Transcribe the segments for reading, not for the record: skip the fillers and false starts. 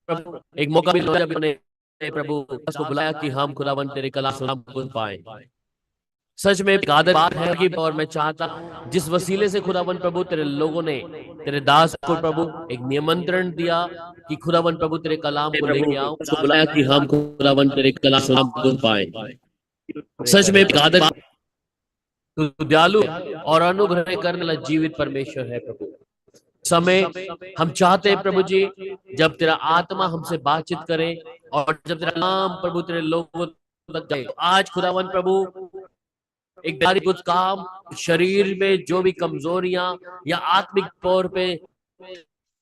प्रभु एक मौका मिला जब उन्होंने प्रभु को बुलाया कि हम खुदावन तेरे कलाम सुन पाए। सच में एक आदत बात है कि और मैं चाहता जिस वसीले से खुदावन प्रभु तेरे लोगों ने तेरे दास को प्रभु एक निमंत्रण दिया कि खुदावन प्रभु तेरे कलाम को लेके आओ, उसको बुलाया कि हम खुदावन तेरे कलाम सुन पाए। सच में एक आदत तू दयालु और अनुग्रह करने वाला जीवित परमेश्वर है प्रभु। समय हम चाहते हैं प्रभु जी जब तेरा आत्मा हमसे बातचीत करे और जब तेरा नाम प्रभु तेरे लोगों तक जाए। आज खुदावन प्रभु एक कुछ काम शरीर में जो भी कमजोरियां या आत्मिक तौर पे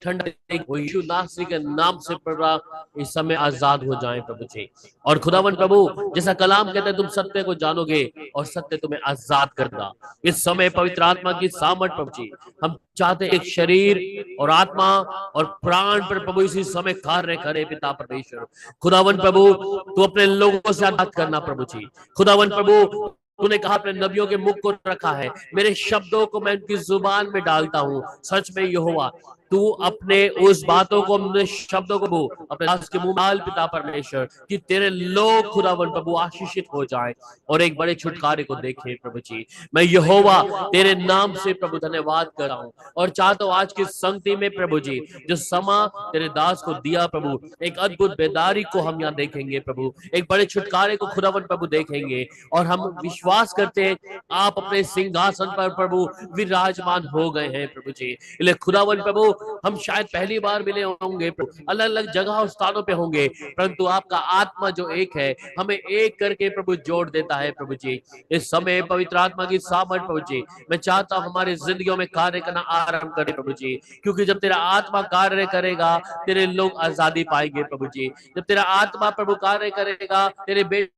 ठंड यीशु नासरी के नाम से पड़ा इस समय आजाद हो जाएं प्रभु जी। और खुदावन प्रभु जैसा कलाम कहते हैं तुम सत्य को जानोगे और सत्य तुम्हें आजाद करना। इस समय पवित्र आत्मा की सामर्थ प्रभु जी हम चाहते हैं एक शरीर और आत्मा और प्राण पर प्रभु इसी समय कार्य करे पिता परमेश्वर। खुदावन प्रभु तू अपने लोगों से आजाद करना प्रभु जी। खुदावन प्रभु तूने कहा अपने नबियों के मुख को रखा है, मेरे शब्दों को मैं उनकी जुबान में डालता हूँ। सच में यहोवा तू अपने उस बातों को अपने शब्दों को अपने दास के मुंह डाल पिता परमेश्वर कि तेरे लोग खुदावन प्रभु आशीषित हो जाएं और एक बड़े छुटकारे को देखें प्रभु जी। मैं यहोवा तेरे नाम से प्रभु धन्यवाद कर रहा हूँ और चाहता हूँ आज की संगति में प्रभु जी जो समा तेरे दास को दिया प्रभु एक अद्भुत बेदारी को हम यहाँ देखेंगे प्रभु, एक बड़े छुटकारे को खुदावन प्रभु देखेंगे और हम विश्वास करते हैं आप अपने सिंहासन पर प्रभु विराजमान हो गए हैं प्रभु जी। इसलिए खुदावन प्रभु हम शायद पहली बार मिले होंगे, अलग अलग जगह और स्थानों पे होंगे, परंतु आपका आत्मा जो एक है हमें एक करके प्रभु जोड़ देता है प्रभु जी। इस समय पवित्र आत्मा की सामर्थ प्रभु जी मैं चाहता हूँ हमारी जिंदगियों में कार्य करना आरंभ करे प्रभु जी, क्योंकि जब तेरा आत्मा कार्य करेगा तेरे लोग आजादी पाएंगे प्रभु जी। जब तेरा आत्मा प्रभु कार्य करेगा तेरे बेटा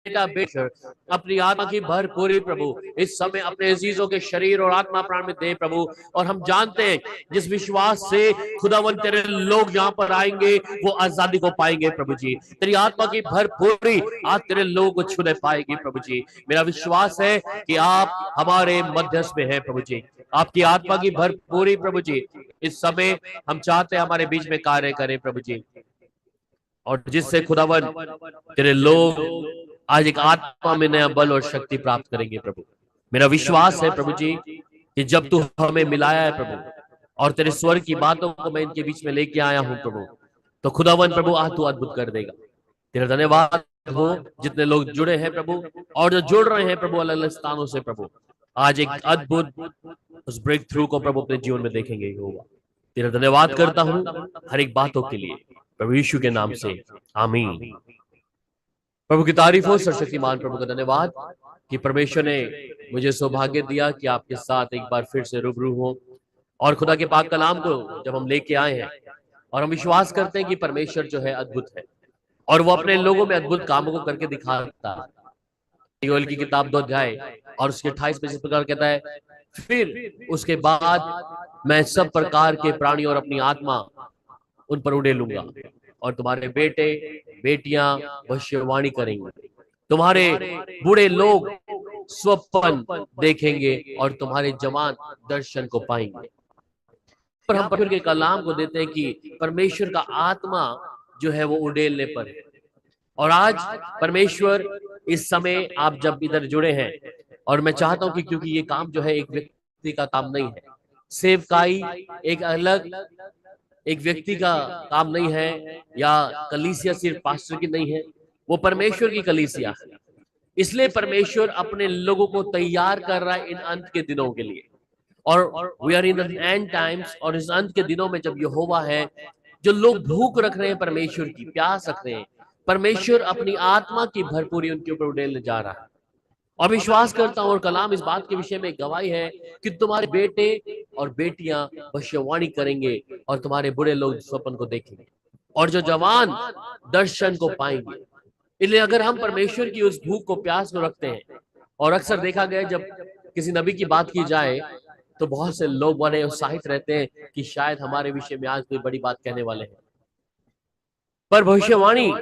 अपनी आत्मा की भरपूरी प्रभु इस समय अपने अजीजों के शरीर और आत्मा प्राण में दे प्रभु। और हम जानते हैं जिस विश्वास से खुदावन तेरे लोग यहाँ पर आएंगे वो आजादी को पाएंगे प्रभु जी। तेरी आत्मा की भरपूरी आज तेरे लोगों को छूने पाएगी प्रभु जी। मेरा विश्वास है कि आप हमारे मध्यस्थ में हैं प्रभु जी, आपकी आत्मा की भरपूरी प्रभु जी इस समय हम चाहते हैं हमारे बीच में कार्य करें प्रभु जी, और जिससे खुदावन तेरे लोग आज एक आत्मा में नया बल और शक्ति प्राप्त करेंगे प्रभु। मेरा विश्वास है प्रभु जी कि जब तू हमें मिलाया है प्रभु और तेरे स्वर की बातों को मैं इनके बीच में लेके आया हूं प्रभु, तो खुदावन प्रभु आज तू अद्भुत कर देगा। तेरा धन्यवाद हो जितने लोग जुड़े हैं प्रभु और जो जुड़ रहे हैं प्रभु अलग अलग स्थानों से प्रभु, आज एक अद्भुत उस ब्रेक थ्रू को प्रभु अपने जीवन में देखेंगे होगा। तेरा धन्यवाद करता हूँ हर एक बातों के लिए प्रभु यीशु के नाम से आमीन। प्रभु की तारीफ हो सर्वशक्तिमान प्रभु का धन्यवाद कि परमेश्वर ने मुझे सौभाग्य दिया कि आपके साथ एक बार फिर से रूबरू हो और खुदा के पाक कलाम को जब हम लेके आए हैं और हम विश्वास करते हैं कि परमेश्वर जो है अद्भुत है और वो अपने लोगों में अद्भुत कामों को करके दिखाता है। योएल की किताब 2 अध्याय और उसके 28 में इस प्रकार कहता है, फिर उसके बाद मैं सब प्रकार के प्राणियों और अपनी आत्मा उन पर उड़ेलूंगा और तुम्हारे बेटे बेटियां भविष्यवाणी करेंगे, तुम्हारे बूढ़े लोग स्वप्न देखेंगे और तुम्हारे जवान दर्शन को पाएंगे। पर हम परमेश्वर के कलाम को देते हैं कि परमेश्वर का आत्मा जो है वो उड़ेलने पर है। और आज परमेश्वर इस समय आप जब इधर जुड़े हैं और मैं चाहता हूं कि क्योंकि ये काम जो है एक व्यक्ति का काम नहीं है, सेवकाई एक अलग एक व्यक्ति का काम नहीं है या कलीसिया सिर्फ पास्टर की नहीं है, वो परमेश्वर की कलीसिया है। इसलिए परमेश्वर अपने लोगों को तैयार कर रहा है इन अंत के दिनों के लिए। और we are in the end times, और इस अंत के दिनों में जब यहोवा है जो लोग भूख रख रहे हैं परमेश्वर की, प्यास रख रहे हैं, परमेश्वर अपनी आत्मा की भरपूरी उनके ऊपर उड़ेलने जा रहा है। और विश्वास करता हूं और कलाम इस बात के विषय में गवाही है कि तुम्हारे बेटे और बेटियां भविष्यवाणी करेंगे और तुम्हारे बुरे लोग स्वप्न को देखेंगे और जो जवान दर्शन को पाएंगे। इसलिए अगर हम परमेश्वर की उस भूख को प्यास को रखते हैं, और अक्सर देखा गया जब किसी नबी की बात की जाए तो बहुत से लोग बड़े उत्साहित रहते हैं कि शायद हमारे विषय में आज कोई बड़ी बात कहने वाले हैं, पर भविष्यवाणी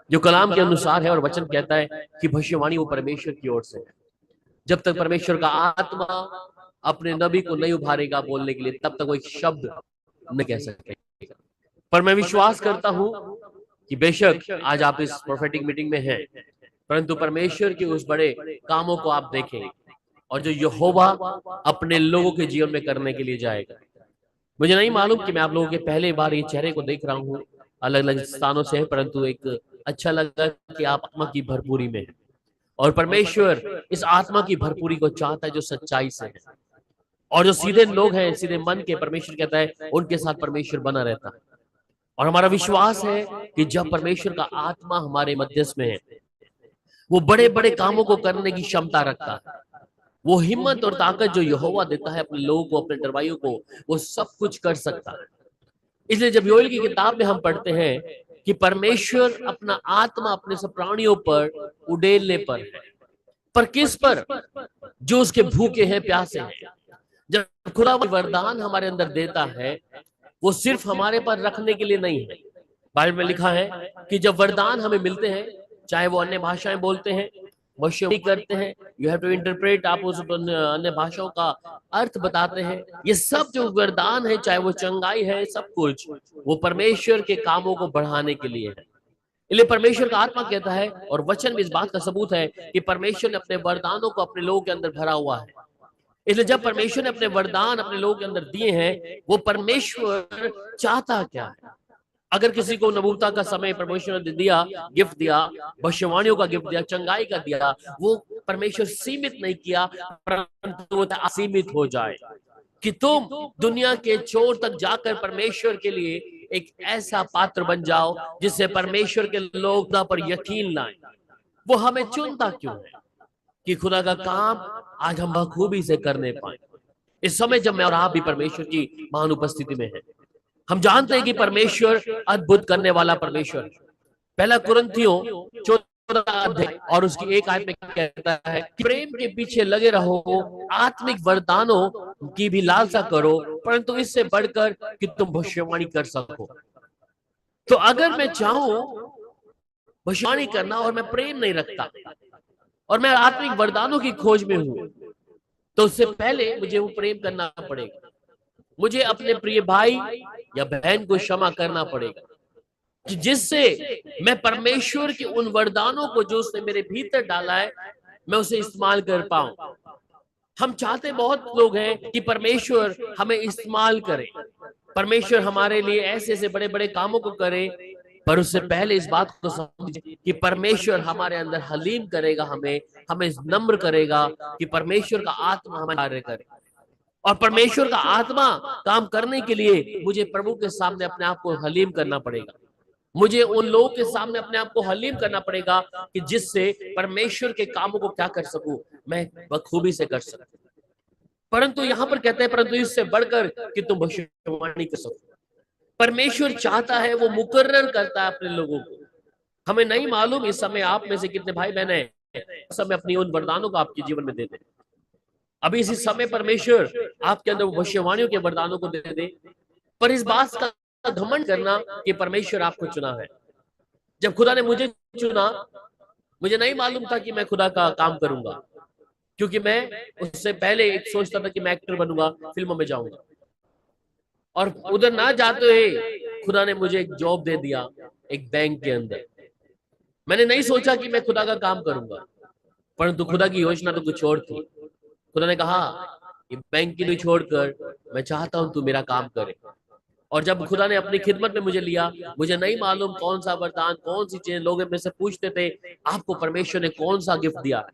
जो कलाम के अनुसार है और वचन कहता है कि भविष्यवाणी वो परमेश्वर की ओर से है। जब तक परमेश्वर का आत्मा अपने नबी को नहीं उभारेगा बोलने के लिए, तब तक वो एक शब्द नहीं कह सकेगा। पर मैं विश्वास करता हूं कि बेशक आज आप इस प्रोफेटिक मीटिंग में हैं, परंतु परमेश्वर के उस बड़े कामों को आप देखेंगे और जो यहोवा अपने लोगों के जीवन में करने के लिए जाएगा। मुझे नहीं मालूम कि मैं आप लोगों के पहले बार ये चेहरे को देख रहा हूँ, अलग अलग स्थानों से है, परंतु एक अच्छा लगा कि आप आत्मा की भरपूरी में है और परमेश्वर इस आत्मा की भरपूरी को चाहता है जो सच्चाई से है। और जो सीधे लोग हैं, सीधे मन के, परमेश्वर कहता है उनके साथ परमेश्वर बना रहता है। और हमारा विश्वास है कि जब परमेश्वर का आत्मा हमारे मध्यस्थ में है, वो बड़े बड़े कामों को करने की क्षमता रखता है। वो हिम्मत और ताकत जो यहोवा देता है अपने लोगों को, अपने डरवाइयों को, वो सब कुछ कर सकता है। इसलिए जब योएल की किताब में हम पढ़ते हैं कि परमेश्वर अपना आत्मा अपने सब प्राणियों पर उड़ेलने पर है, पर किस पर? जो उसके भूखे हैं, प्यासे हैं। जब खुदा वरदान हमारे अंदर देता है, वो सिर्फ हमारे पर रखने के लिए नहीं है। बाइबल में लिखा है कि जब वरदान हमें मिलते हैं, चाहे वो अन्य भाषाएं बोलते हैं, भविष्यवाणी करते हैं, यू हैव टू इंटरप्रेट, आप उस अन्य भाषाओं का अर्थ बताते हैं, ये सब जो वरदान है, चाहे वो चंगाई है, सब कुछ वो परमेश्वर के कामों को बढ़ाने के लिए है। इसलिए परमेश्वर का आत्मा कहता है, और वचन में इस बात का सबूत है कि परमेश्वर ने अपने वरदानों को अपने लोगों के अंदर भरा हुआ है। इसलिए जब परमेश्वर ने अपने वरदान अपने लोगों के अंदर दिए हैं, वो परमेश्वर चाहता क्या है? अगर किसी को नबूवता का समय परमेश्वर ने दिया, गिफ्ट दिया, भविष्यवाणियों का गिफ्ट दिया, चंगाई का दिया, वो परमेश्वर सीमित नहीं किया, परंतु वो असीमित हो जाए कि तुम दुनिया के छोर तक जाकर परमेश्वर के लिए एक ऐसा पात्र बन जाओ जिससे परमेश्वर के लोग पर यकीन लाएं। वो हमें चुनता क्यों है? कि खुदा का काम आज हम बखूबी से करने पाए। इस समय जब मैं और आप भी परमेश्वर की महान उपस्थिति में हैं, हम जानते हैं कि परमेश्वर अद्भुत करने वाला परमेश्वर है। पहला कुरिन्थियों 14 अध्याय और उसकी एक आयत में कहता है कि प्रेम के पीछे लगे रहो, आत्मिक वरदानों की भी लालसा करो, परंतु इससे बढ़कर कि तुम भविष्यवाणी कर सको। तो अगर मैं चाहूं भविष्यवाणी करना और मैं प्रेम नहीं रखता और मैं आत्मिक वरदानों की खोज में हूं, तो उससे पहले मुझे वो प्रेम करना पड़ेगा। मुझे अपने प्रिय भाई या बहन को क्षमा करना पड़ेगा कि जिससे मैं परमेश्वर के उन वरदानों को जो उसने मेरे भीतर डाला है, मैं उसे इस्तेमाल कर पाऊं। हम चाहते बहुत लोग हैं कि परमेश्वर हमें इस्तेमाल करे, परमेश्वर हमारे लिए ऐसे ऐसे बड़े बड़े कामों को करे, पर उससे पहले इस बात को समझिए कि परमेश्वर हमारे अंदर हलीम करेगा, हमें नम्र करेगा कि परमेश्वर का आत्मा हमें कार्य करे। और परमेश्वर का आत्मा काम करने के लिए मुझे प्रभु के सामने अपने आप को हलीम करना पड़ेगा। मुझे उन लोगों के सामने अपने आप को हलीम करना पड़ेगा कि जिससे परमेश्वर के कामों को क्या कर सकूं, मैं बखूबी से कर सकूं। परंतु यहां पर कहते हैं परंतु इससे बढ़कर कि तुम भविष्यवाणी कर सको। परमेश्वर चाहता है, वो मुकर्रर करता है अपने लोगों को। हमें नहीं मालूम इस समय आप में से कितने भाई बहन हैं इस समय अपनी उन वरदानों को आपके जीवन में दे दे। अभी इसी समय परमेश्वर आपके अंदर भविष्यवाणियों के वरदानों को दे दे, पर इस बात का घमंड करना कि परमेश्वर आपको चुना है। जब खुदा ने मुझे चुना, मुझे नहीं मालूम था कि मैं खुदा का काम करूंगा, क्योंकि मैं उससे पहले एक सोचता था कि मैं एक्टर बनूंगा, फिल्मों में जाऊंगा, और उधर ना जाते हुए खुदा ने मुझे एक जॉब दे दिया एक बैंक के अंदर। मैंने नहीं सोचा कि मैं खुदा का काम करूंगा, परंतु खुदा की योजना तो कुछ और थी। खुदा ने कहा कि बैंक की नहीं छोड़कर मैं चाहता हूं तू मेरा काम करे। और जब खुदा ने अपनी खिदमत में मुझे लिया, मुझे नहीं मालूम कौन सा वरदान, कौन सी चीज, लोग मेरे से पूछते थे आपको परमेश्वर ने कौन सा गिफ्ट दिया,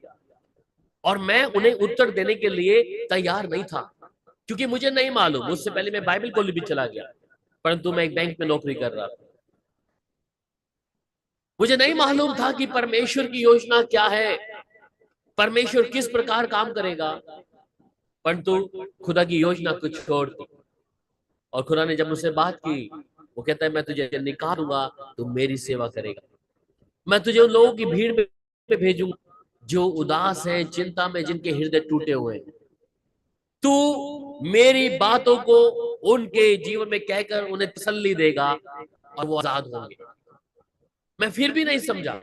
और मैं उन्हें उत्तर देने के लिए तैयार नहीं था, क्योंकि मुझे नहीं मालूम। उससे पहले मैं बाइबल कॉलेज भी चला गया, परंतु मैं एक बैंक में नौकरी कर रहा था। मुझे नहीं मालूम था कि परमेश्वर की योजना क्या है, परमेश्वर किस प्रकार काम करेगा, परंतु खुदा की योजना कुछ और थी। और खुदा ने जब मुझसे बात की, वो कहता है मैं तुझे निकालूंगा, तू मेरी सेवा करेगा। मैं तुझे उन लोगों की भीड़ में भेजूंगा जो उदास हैं, चिंता में, जिनके हृदय टूटे हुए हैं। तू मेरी बातों को उनके जीवन में कहकर उन्हें तसल्ली देगा और वो आजाद होंगे। मैं फिर भी नहीं समझा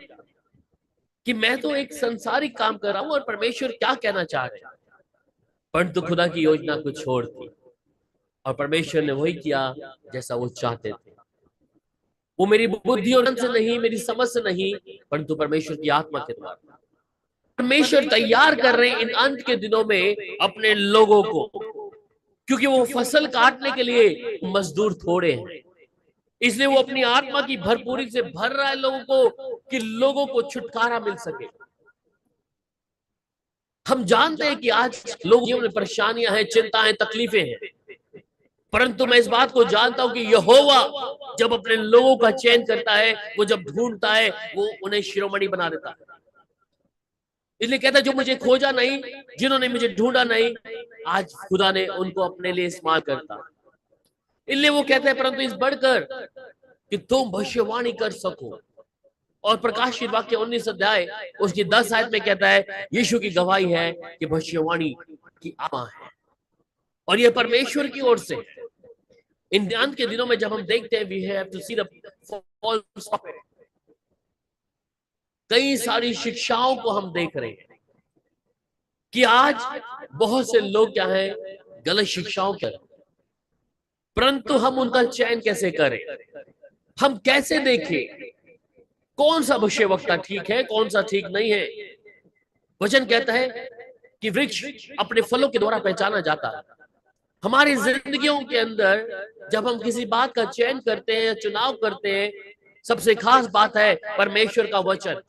कि मैं तो एक संसारिक काम कर रहा हूं और परमेश्वर क्या कहना चाह रहे हैं, परंतु खुदा की योजना कुछ और थी और परमेश्वर ने वही किया जैसा वो चाहते थे। वो मेरी बुद्धि और मन से नहीं, मेरी समझ से नहीं, परंतु परमेश्वर की आत्मा के द्वारा। परमेश्वर तैयार कर रहे हैं इन अंत के दिनों में अपने लोगों को, क्योंकि वो फसल काटने के लिए मजदूर थोड़े हैं। इसलिए वो अपनी आत्मा की भरपूरी से भर रहा है लोगों को, कि लोगों को छुटकारा मिल सके। हम जानते हैं कि आज लोगों जीवन में परेशानियां हैं, चिंताएं, तकलीफें हैं, परंतु मैं इस बात को जानता हूं कि यहोवा जब अपने लोगों का चयन करता है, वो जब ढूंढता है, वो उन्हें शिरोमणि बना देता है। इसलिए कहता है, जो मुझे खोजा नहीं, जिन्होंने मुझे ढूंढा नहीं, आज खुदा ने उनको अपने लिए इस्तेमाल करता। इसलिए वो कहते हैं, परंतु इस बढ़कर कि तुम भविष्यवाणी कर सको। और प्रकाशित वाक्य 19 अध्याय उसकी 10 आयत में कहता है, यीशु की गवाही है कि भविष्यवाणी की आत्मा है, और ये परमेश्वर की ओर से। इन अंत के दिनों में जब हम देखते हैं, we have to see the false prophet, कई सारी शिक्षाओं को हम देख रहे हैं कि आज बहुत से लोग क्या है, गलत शिक्षाओं के, परंतु हम उनका चयन कैसे करें, हम कैसे देखें कौन सा भविष्यवक्ता ठीक है, कौन सा ठीक नहीं है। वचन कहता है कि वृक्ष अपने फलों के द्वारा पहचाना जाता है। हमारी जिंदगियों के अंदर जब हम किसी बात का चयन करते हैं, चुनाव करते हैं, सबसे खास बात है परमेश्वर का वचन,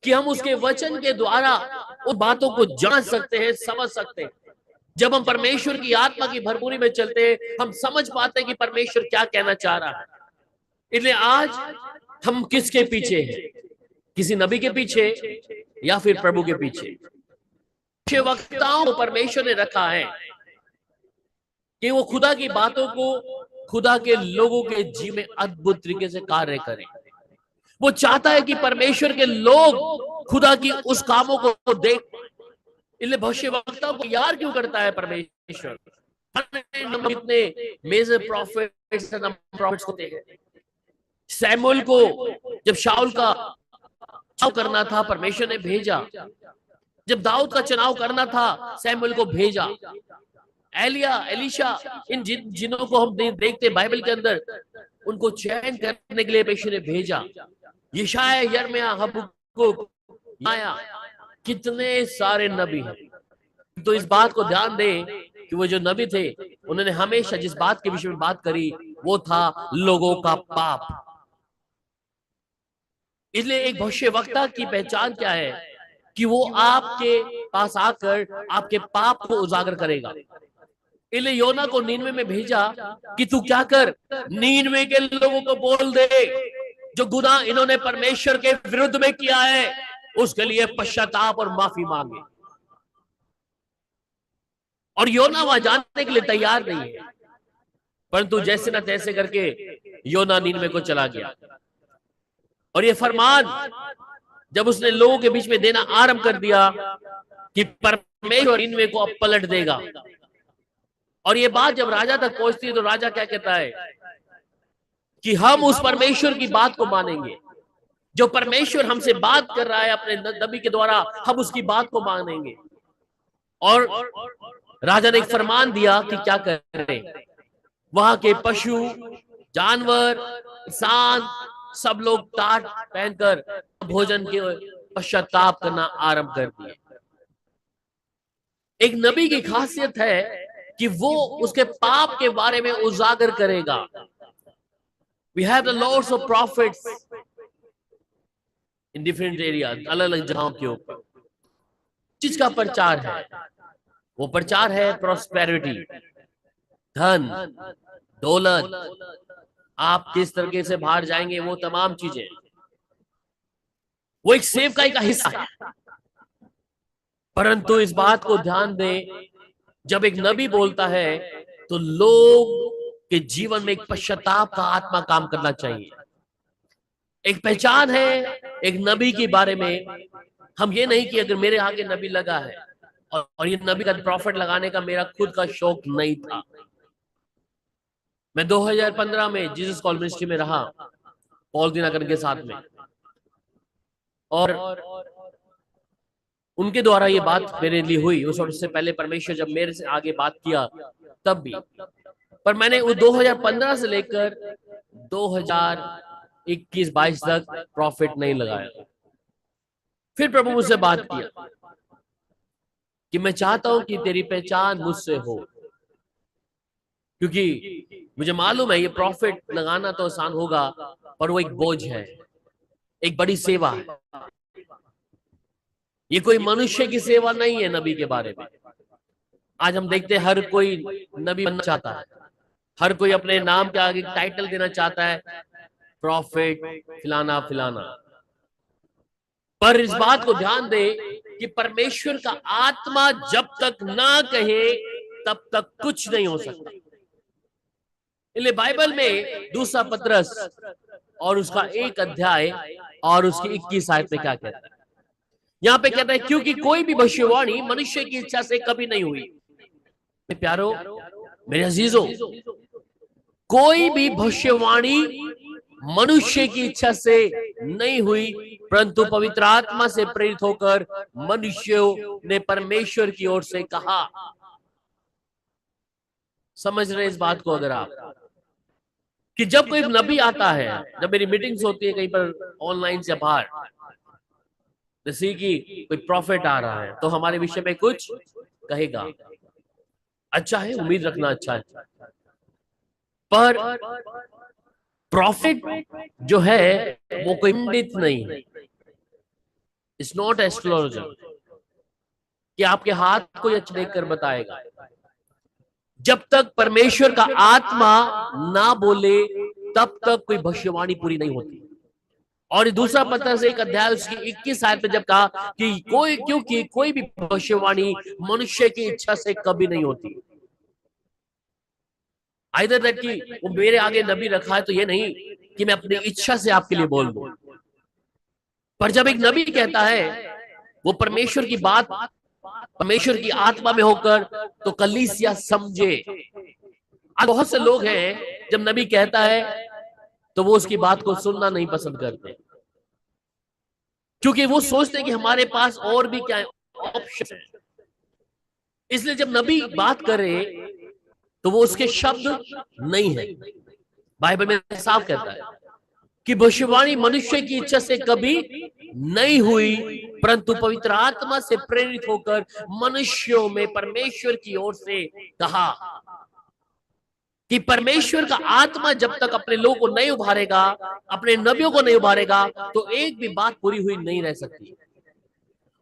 कि हम उसके वचन के द्वारा उन बातों को जान सकते हैं, समझ सकते हैं। जब हम परमेश्वर की आत्मा की भरपूरी में चलते हैं, हम समझ पाते हैं कि परमेश्वर क्या कहना चाह रहा है। इसलिए आज हम किसके पीछे हैं, किसी नबी के पीछे या फिर प्रभु के पीछे। भविष्यवक्ताओं को परमेश्वर ने रखा है कि वो खुदा की बातों को खुदा के लोगों के जी में अद्भुत तरीके से कार्य करें। वो चाहता है कि परमेश्वर के लोग खुदा की उस कामों को देख। इसलिए भविष्यवक्ताओं को यार क्यों करता है परमेश्वर? कितने मेजर प्रॉफिट्स होते हैं। सैमुअल को जब शाऊल का चुनाव करना था, परमेश्वर ने भेजा। जब दाऊद का चुनाव करना था, सैमुअल को भेजा। एलिया, एलीशा, इन जिनों को हम देखते बाइबल के अंदर, उनको चयन करने के लिए परमेश्वर ने भेजा। यशायाह, यिर्मयाह, हबक्कुक, आया, कितने सारे नबी हैं। तो इस बात को ध्यान दें कि वो जो नबी थे, उन्होंने हमेशा जिस बात के विषय में बात करी, वो था लोगों का पाप। इसलिए एक भविष्यवक्ता की पहचान क्या है कि वो आपके पास आकर आपके पाप को उजागर करेगा। इसलिए योना को नीनवे में भेजा कि तू क्या कर, नीनवे के लोगों को बोल दे, जो गुनाह इन्होंने परमेश्वर के विरुद्ध में किया है, उसके लिए पश्चाताप और माफी मांगे। और योना वहां जाने के लिए तैयार नहीं है, परंतु जैसे ना तैसे करके योना नीनवे को चला गया। और ये फरमान जब उसने लोगों के बीच में देना आरंभ कर दिया कि परमेश्वर नीनवे को अब पलट देगा, और ये बात जब राजा तक पहुंचती है, तो राजा क्या कहता है कि हम उस परमेश्वर की बात को मानेंगे। जो परमेश्वर हमसे बात कर रहा है अपने नबी के द्वारा, हम उसकी बात को मानेंगे। और राजा ने एक फरमान दिया कि क्या करें, वहां के पशु, जानवर, इंसान, सब लोग टाट पहनकर भोजन के पश्चाताप करना आरंभ कर दिए। एक नबी की खासियत है कि वो उसके पाप के बारे में उजागर करेगा। We have the lords of prophets in different area, अलग अलग जगहों के ऊपर चीज का प्रचार है। वो प्रचार है प्रॉस्पेरिटी, धन दौलत, आप किस तरीके से बाहर जाएंगे, वो तमाम चीजें, वो एक सेवकाई का हिस्सा है। परंतु इस बात को ध्यान दें, जब एक नबी बोलता है तो लोग के जीवन में एक पश्चाताप का आत्मा काम करना चाहिए। एक पहचान है एक नबी के बारे में। हम ये नहीं कि अगर मेरे आगे नबी लगा है, और ये नबी का प्रॉफिट लगाने का मेरा खुद का शौक नहीं था। मैं 2015 में जीसस कॉल मिनिस्ट्री में रहा, पॉल दिनाकर के साथ में, और उनके द्वारा ये बात मेरे लिए हुई। उस वक्त से पहले परमेश्वर जब मेरे से आगे बात किया तब भी, पर मैंने वो 2015 से लेकर 2000 21-22 तक प्रॉफिट नहीं लगाया। फिर प्रभु मुझसे बात किया कि मैं चाहता हूं कि तेरी पहचान मुझसे हो, क्योंकि मुझे मालूम है ये प्रॉफिट लगाना तो आसान होगा, पर वो एक बोझ है, एक बड़ी सेवा है। ये कोई मनुष्य की सेवा नहीं है नबी के बारे में। आज हम देखते हैं हर कोई नबी बनना चाहता है, हर कोई अपने नाम के आगे टाइटल देना चाहता है, प्रॉफिट फिलाना फिलाना। पर इस बात को ध्यान दे कि परमेश्वर का आत्मा जब तक ना कहे तब तक कुछ नहीं हो सकता। इसलिए बाइबल में दूसरा पतरस और उसका 1 अध्याय और उसकी 21 आयत में क्या कहता है? यहां पे कहता है, क्योंकि कोई भी भविष्यवाणी मनुष्य की इच्छा से कभी नहीं हुई। प्यारो, मेरे अजीजों, कोई भी भविष्यवाणी मनुष्य की इच्छा से नहीं हुई, परंतु पवित्र आत्मा से प्रेरित होकर मनुष्यों ने परमेश्वर की ओर से कहा। समझ रहे इस बात को? अगर आप कि जब कोई नबी आता है, जब मेरी मीटिंग्स होती है कहीं पर ऑनलाइन से बाहर, जैसे कि कोई प्रॉफिट आ रहा है तो हमारे विषय में कुछ कहेगा, अच्छा है, उम्मीद रखना अच्छा है। पर प्रॉफिट जो है वो कोई पंडित नहीं है, इट्स नॉट एस्ट्रोलॉजर कि आपके हाथ को यह देख कर बताएगा। जब तक परमेश्वर का आत्मा ना बोले तब तक कोई भविष्यवाणी पूरी नहीं होती। और दूसरा पत्र से 1 अध्याय उसकी 21 आयत में जब कहा कि क्योंकि कोई भी भविष्यवाणी मनुष्य की इच्छा से कभी नहीं होती। आइदर दैट कि वो मेरे आगे नबी रखा है तो ये नहीं कि मैं अपनी इच्छा से आपके लिए बोल दूं, पर जब एक नबी कहता है वो परमेश्वर की बात परमेश्वर की आत्मा में होकर, तो कलीसिया समझे। आज बहुत से लोग हैं जब नबी कहता है तो वो उसकी बात को सुनना नहीं पसंद करते, क्योंकि वो सोचते हैं कि हमारे पास और भी क्या ऑप्शन है। इसलिए जब नबी बात करे तो वो उसके शब्द नहीं है। बाइबल में साफ कहता है कि भविष्यवाणी मनुष्य की इच्छा से कभी नहीं हुई, परंतु पवित्र आत्मा से प्रेरित होकर मनुष्यों में परमेश्वर की ओर से कहा। कि परमेश्वर का आत्मा जब तक अपने लोगों को नहीं उभारेगा, अपने नबियों को नहीं उभारेगा, तो एक भी बात पूरी हुई नहीं रह सकती।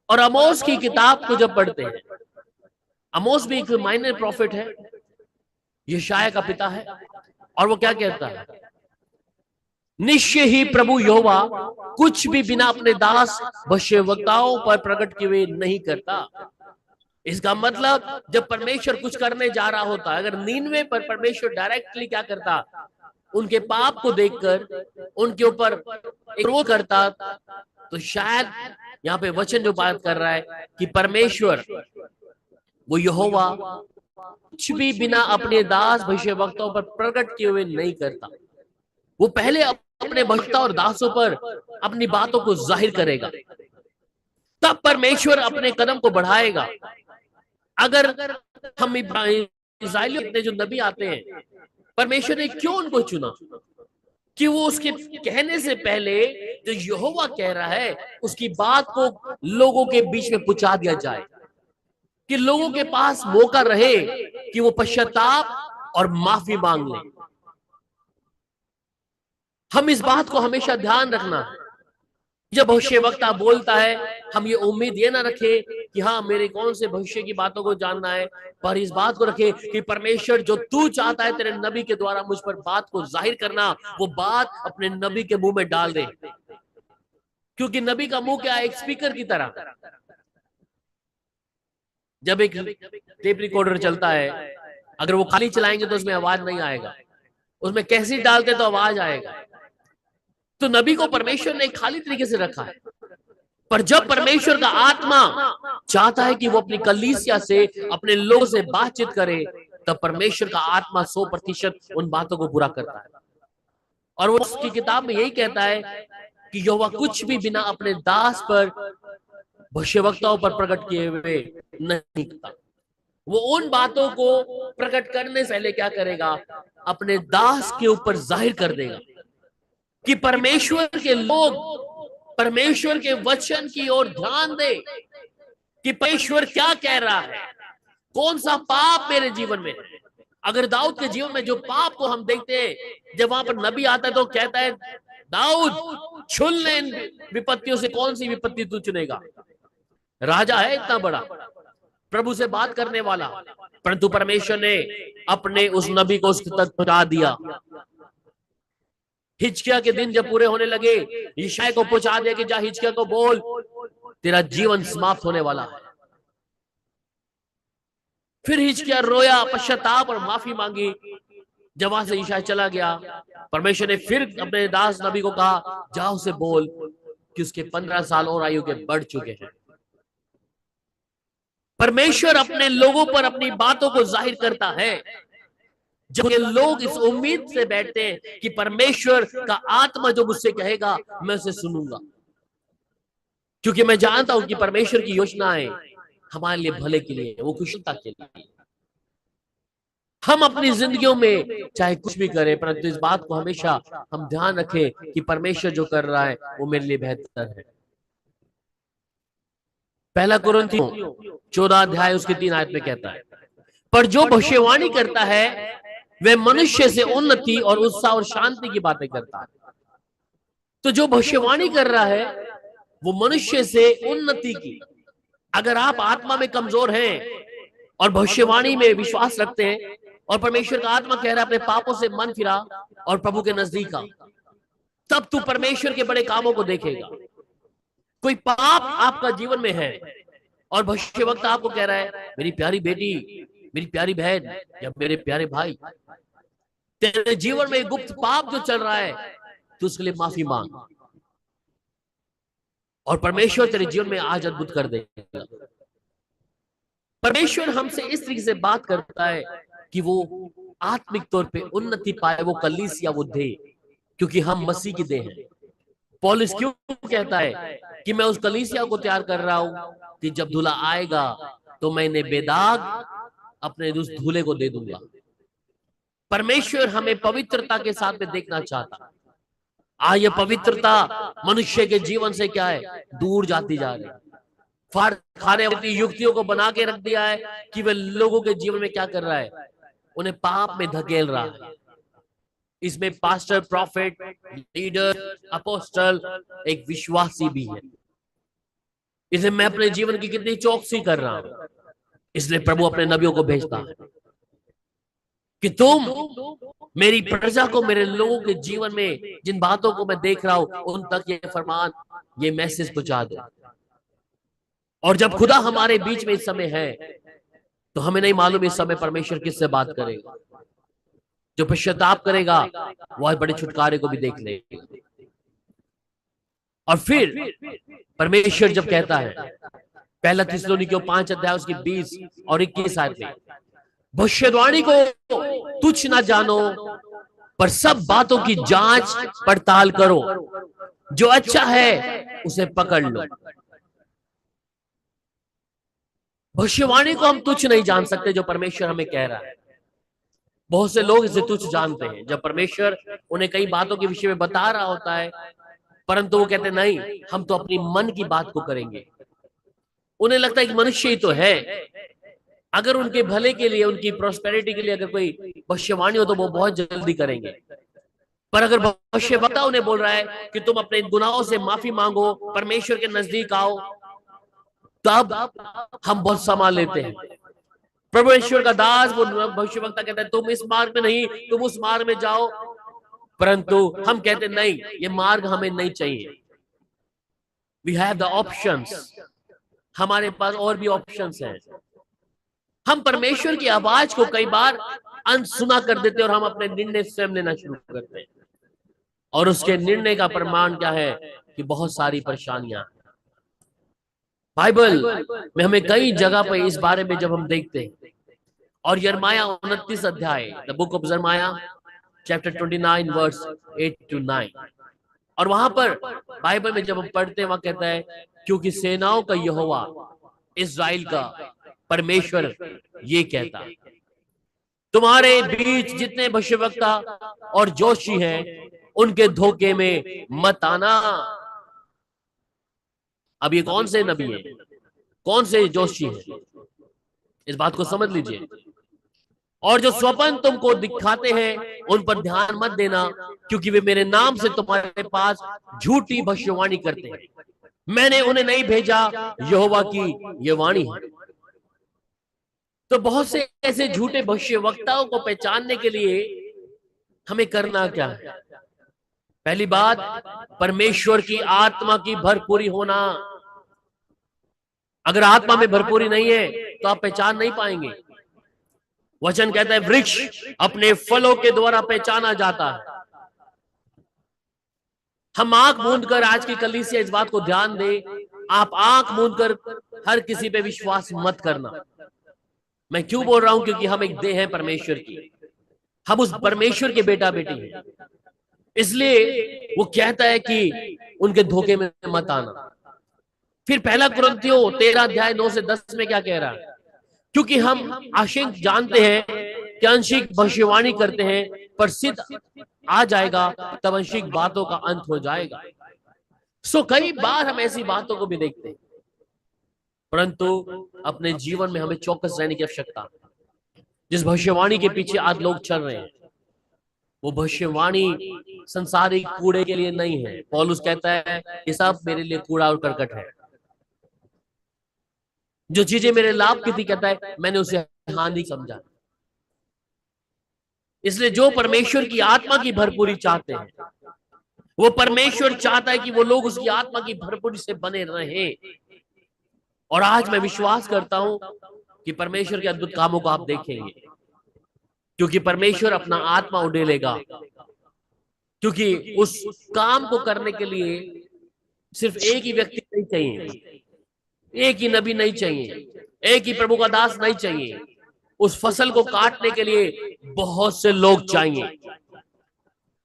और आमोस की किताब को जब पढ़ते हैं, आमोस भी एक माइनर प्रॉफिट है, यशायाह का पिता है, और वो क्या कहता है? निश्चय ही प्रभु यहोवा कुछ भी बिना अपने दास भविष्यवक्ताओं पर प्रकट किए हुए नहीं करता। इसका मतलब जब परमेश्वर कुछ करने जा रहा होता, अगर नीनवे पर परमेश्वर डायरेक्टली क्या करता, उनके पाप को देखकर उनके ऊपर एक वो करता, तो शायद यहाँ पे वचन जो बात कर रहा है कि परमेश्वर वो यहोवा कुछ भी बिना अपने दास भविष्यवक्ताओं पर प्रकट किए हुए नहीं करता। वो पहले अपने भक्तों और दासों पर अपनी बातों को जाहिर करेगा, तब परमेश्वर अपने कदम को बढ़ाएगा। अगर हम इस्राएलियों के जो नबी आते हैं, परमेश्वर ने क्यों उनको चुना? कि वो उसके कहने से पहले जो यहोवा कह रहा है उसकी बात को लोगों के बीच में पहुंचा दिया जाए, कि लोगों के पास मौका रहे कि वो पश्चाताप और माफी मांग लें। हम इस बात को हमेशा ध्यान रखना है। जब भविष्यवक्ता बोलता है, हम ये उम्मीद ये ना रखे कि हाँ मेरे कौन से भविष्य की बातों को जानना है, पर इस बात को रखे कि परमेश्वर जो तू चाहता है तेरे नबी के द्वारा मुझ पर बात को जाहिर करना, वो बात अपने नबी के मुंह में डाल दे। क्योंकि नबी का मुंह क्या है? एक स्पीकर की तरह। जब एक टेप रिकॉर्डर चलता है, अगर वो खाली चलाएंगे तो उसमें आवाज नहीं आएगा, उसमें कैसेट डालते तो आवाज आएगा। तो नबी को परमेश्वर ने खाली तरीके से रखा है, पर जब परमेश्वर का आत्मा चाहता है कि वो अपनी कलीसिया से, अपने लोगों से बातचीत करे, तब परमेश्वर का आत्मा 100% उन बातों को पूरा करता है। और वो उसकी किताब में यही कहता है कि यहोवा कुछ भी बिना अपने दास पर भविष्यवक्ताओं पर प्रकट किए हुए नहीं करता। वो उन बातों को प्रकट करने से पहले क्या करेगा? अपने दास के ऊपर जाहिर कर देगा। कि परमेश्वर के लोग परमेश्वर के वचन की ओर ध्यान दे कि परमेश्वर क्या कह रहा है, कौन सा पाप मेरे जीवन में है। अगर दाऊद के जीवन में जो पाप को हम देखते हैं, जब वहां पर नबी आता है तो कहता है, दाऊद चुन ले इन विपत्तियों से, कौन सी विपत्ति तू चुनेगा। राजा है इतना बड़ा, प्रभु से बात करने वाला, परंतु परमेश्वर ने अपने उस नबी को उसके तक पहुंचा दिया। हिजकिय्याह के दिन जब पूरे होने लगे, यशायाह को पहुंचा दिया कि जा हिजकिय्याह को बोल, तेरा जीवन समाप्त होने वाला है। फिर हिजकिय्याह रोया, पश्चाताप और माफी मांगी। जब वहां से यशायाह चला गया, परमेश्वर ने फिर अपने दास नबी को कहा, जाओ से बोल कि उसके 15 साल और आयु के बढ़ चुके हैं। परमेश्वर अपने लोगों पर अपनी बातों को जाहिर करता है जब ये लोग इस उम्मीद से बैठते हैं कि परमेश्वर का आत्मा जो मुझसे कहेगा मैं उसे सुनूंगा, क्योंकि मैं जानता हूं कि परमेश्वर की योजनाएं हमारे लिए भले के लिए, वो कुशलता के लिए। हम अपनी जिंदगियों में चाहे कुछ भी करें, परंतु इस बात को हमेशा हम ध्यान रखें कि परमेश्वर जो कर रहा है वो मेरे लिए बेहतर है। पहला कुरिन्थियों 14 अध्याय उसके 3 आयत में कहता है, पर जो भविष्यवाणी करता है वह मनुष्य से उन्नति और उत्साह और शांति की बातें करता है। तो जो भविष्यवाणी कर रहा है वो मनुष्य से उन्नति की। अगर आप आत्मा में कमजोर हैं और भविष्यवाणी में विश्वास रखते हैं और परमेश्वर का आत्मा कह रहा है अपने पापों से मन फिरा और प्रभु के नजदीक आ, तब तू परमेश्वर के बड़े कामों को देखेगा। कोई पाप आपका जीवन में है और भविष्यवक्ता आपको कह रहा है, मेरी प्यारी बेटी, मेरी प्यारी बहन या मेरे प्यारे भाई, तेरे जीवन में गुप्त पाप जो चल रहा है तो उसके लिए माफी मांग और परमेश्वर तेरे जीवन में आज अद्भुत कर देगा। परमेश्वर हमसे इस तरीके से बात करता है कि वो आत्मिक तौर पे उन्नति पाए, वो कलीसिया वो दे, क्योंकि हम मसीह की देह हैं। पौलुस क्यों कहता है कि मैं उस कलीसिया को तैयार कर रहा हूं कि जब दूल्हा आएगा तो मैं इन्हें बेदाग अपने उस दूल्हे को दे दूंगा। परमेश्वर हमें पवित्रता के साथ में देखना चाहता। आज ये पवित्रता मनुष्य के जीवन से क्या है, दूर जाती जा रही है। फाड़ खाने वाली युक्तियों को बना के रख दिया है कि वह लोगों के जीवन में क्या कर रहा है, उन्हें पाप में धकेल रहा है। इसमें पास्टर, प्रॉफिट, लीडर, अपोस्टल एक विश्वासी भी है। इसे मैं अपने जीवन की कितनी चौकसी कर रहा हूं, इसलिए प्रभु अपने नबियों को भेजता है कि तुम मेरी प्रजा को, मेरे लोगों के जीवन में जिन बातों को मैं देख रहा हूं उन तक ये फरमान, ये मैसेज पहुंचा दो। और जब खुदा हमारे बीच में इस समय है तो हमें नहीं मालूम इस समय परमेश्वर किससे बात करेगा। जो पश्चाताप करेगा वो आज बड़े छुटकारे को भी देख लेगा। और फिर परमेश्वर जब कहता है, पहला थिस्सलुनीकियों 5 अध्याय उसकी 20 और 21 आयत में, भविष्यवाणी को तुच्छ ना जानो पर सब बातों की जांच पड़ताल करो, जो अच्छा है उसे पकड़ लो। भविष्यवाणी को हम तुच्छ नहीं जान सकते जो परमेश्वर हमें कह रहा है। बहुत से लोग इसे तुच्छ जानते हैं जब परमेश्वर उन्हें कई बातों के विषय में बता रहा होता है, परंतु वो कहते नहीं, हम तो अपनी मन की बात को करेंगे। उन्हें लगता है कि मनुष्य ही तो है, अगर उनके भले के लिए, उनकी प्रोस्पेरिटी के लिए अगर कोई भविष्यवाणी हो तो वो बहुत जल्दी करेंगे। पर अगर भविष्यवक्ता उन्हें बोल रहा है कि तुम अपने गुनाहों से माफी मांगो, परमेश्वर के नजदीक आओ, तब हम बहुत संभाल लेते हैं। परमेश्वर का दास वो भविष्यवक्ता कहता है तुम इस मार्ग में नहीं, तुम उस मार्ग में जाओ, परंतु हम कहते नहीं, ये मार्ग हमें नहीं चाहिए। वी हैव द ऑप्शंस, हमारे पास और भी ऑप्शंस हैं। हम परमेश्वर की आवाज को कई बार अनसुना कर देते हैं और हम अपने निर्णय स्वयं लेना शुरू करते हैं, और उसके निर्णय का प्रमाण क्या है कि बहुत सारी परेशानियां। बाइबल में हमें कई जगह पर इस बारे में जब हम देखते हैं, और यिर्मयाह 29 अध्याय, द बुक ऑफ यिर्मयाह चैप्टर 29 वर्स 8 to 9, और वहां पर बाइबल में जब हम पढ़ते हैं वहां कहता है, क्योंकि सेनाओं का यहोवा इस्राएल का परमेश्वर ये कहता है, तुम्हारे बीच जितने भविष्यवक्ता और जोशी हैं उनके धोखे में मत आना। अब ये कौन से नबी हैं, कौन से जोशी हैं, इस बात को समझ लीजिए। और जो स्वप्न तुमको दिखाते हैं उन पर ध्यान मत देना, क्योंकि वे मेरे नाम से तुम्हारे पास झूठी भविष्यवाणी करते हैं। मैंने उन्हें नहीं भेजा, यहोवा की ये वाणी है। तो बहुत से ऐसे झूठे भविष्यवक्ताओं को पहचानने के लिए हमें करना क्या है? पहली बात, परमेश्वर की आत्मा की भरपूरी होना। अगर आत्मा में भरपूरी नहीं है तो आप पहचान नहीं पाएंगे। वचन कहता है वृक्ष अपने फलों के द्वारा पहचाना जाता है। हम आंख मूंद कर, आज की कलीसिया इस बात को ध्यान दे, आप आंख मूंद कर हर किसी पे विश्वास मत करना। मैं क्यों बोल रहा हूं? क्योंकि हम एक देह हैं परमेश्वर की, हम उस परमेश्वर के बेटा बेटी हैं। इसलिए वो कहता है कि उनके धोखे में मत आना। फिर पहला कुरिन्थियों 13 अध्याय 9 से 10 में क्या कह रहा है? क्योंकि हम आंशिक जानते हैं कि आंशिक भविष्यवाणी करते हैं, पर सिद्ध आ जाएगा तब आंशिक बातों का अंत हो जाएगा। कई बार हम ऐसी बातों को भी देखते हैं, परंतु अपने जीवन में हमें चौकस रहने की आवश्यकता है। जिस भविष्यवाणी के पीछे आज लोग चल रहे हैं, वो भविष्यवाणी संसारिक कूड़े के लिए नहीं है। पौलुस कहता है ये सब मेरे लिए कूड़ा और करकट है। जो चीजें मेरे लाभ की थी, कहता है मैंने उसे हानि समझा। इसलिए जो परमेश्वर की आत्मा की भरपूरी चाहते हैं, वो परमेश्वर चाहता है कि वो लोग उसकी आत्मा की भरपूरी से बने रहें। और आज मैं विश्वास करता हूं कि परमेश्वर के अद्भुत कामों को आप देखेंगे, क्योंकि परमेश्वर अपना आत्मा उड़ेलेगा। क्योंकि उस काम को करने के लिए सिर्फ एक ही व्यक्ति नहीं चाहिए, एक ही नबी नहीं चाहिए, एक ही प्रभु का दास नहीं चाहिए। उस फसल को काटने के लिए बहुत से लोग चाहिए,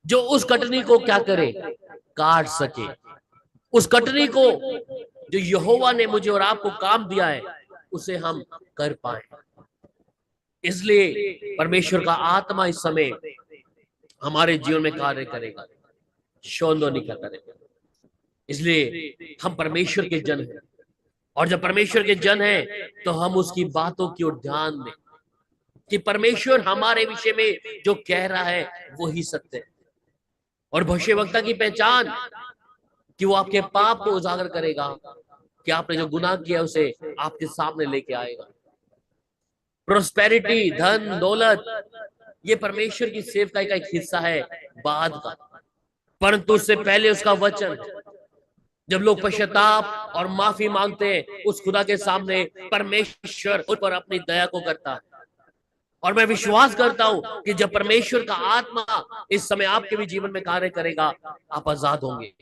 जो उस कटनी को क्या करे, काट सके। उस कटनी को जो यहोवा ने मुझे और आपको काम दिया है, उसे हम कर पाए। इसलिए परमेश्वर का आत्मा इस समय हमारे जीवन में कार्य करेगा, शोधो नहीं करेगा। इसलिए हम परमेश्वर के जन हैं, और जब परमेश्वर के जन हैं तो हम उसकी बातों की ओर ध्यान दें कि परमेश्वर हमारे विषय में जो कह रहा है वो ही सत्य है। और भविष्यवक्ता की पहचान कि वो आपके पाप को उजागर करेगा, कि आपने जो गुनाह किया उसे आपके सामने लेके आएगा। प्रोस्पेरिटी, धन दौलत, ये परमेश्वर की सेवकाई का एक हिस्सा है बाद का, परंतु उससे पहले उसका वचन। जब लोग पश्चाताप और माफी मांगते हैं, उस खुदा के सामने परमेश्वर उन पर अपनी दया को करता है। और मैं विश्वास करता हूं कि जब परमेश्वर का आत्मा इस समय आपके भी जीवन में कार्य करेगा, आप आजाद होंगे।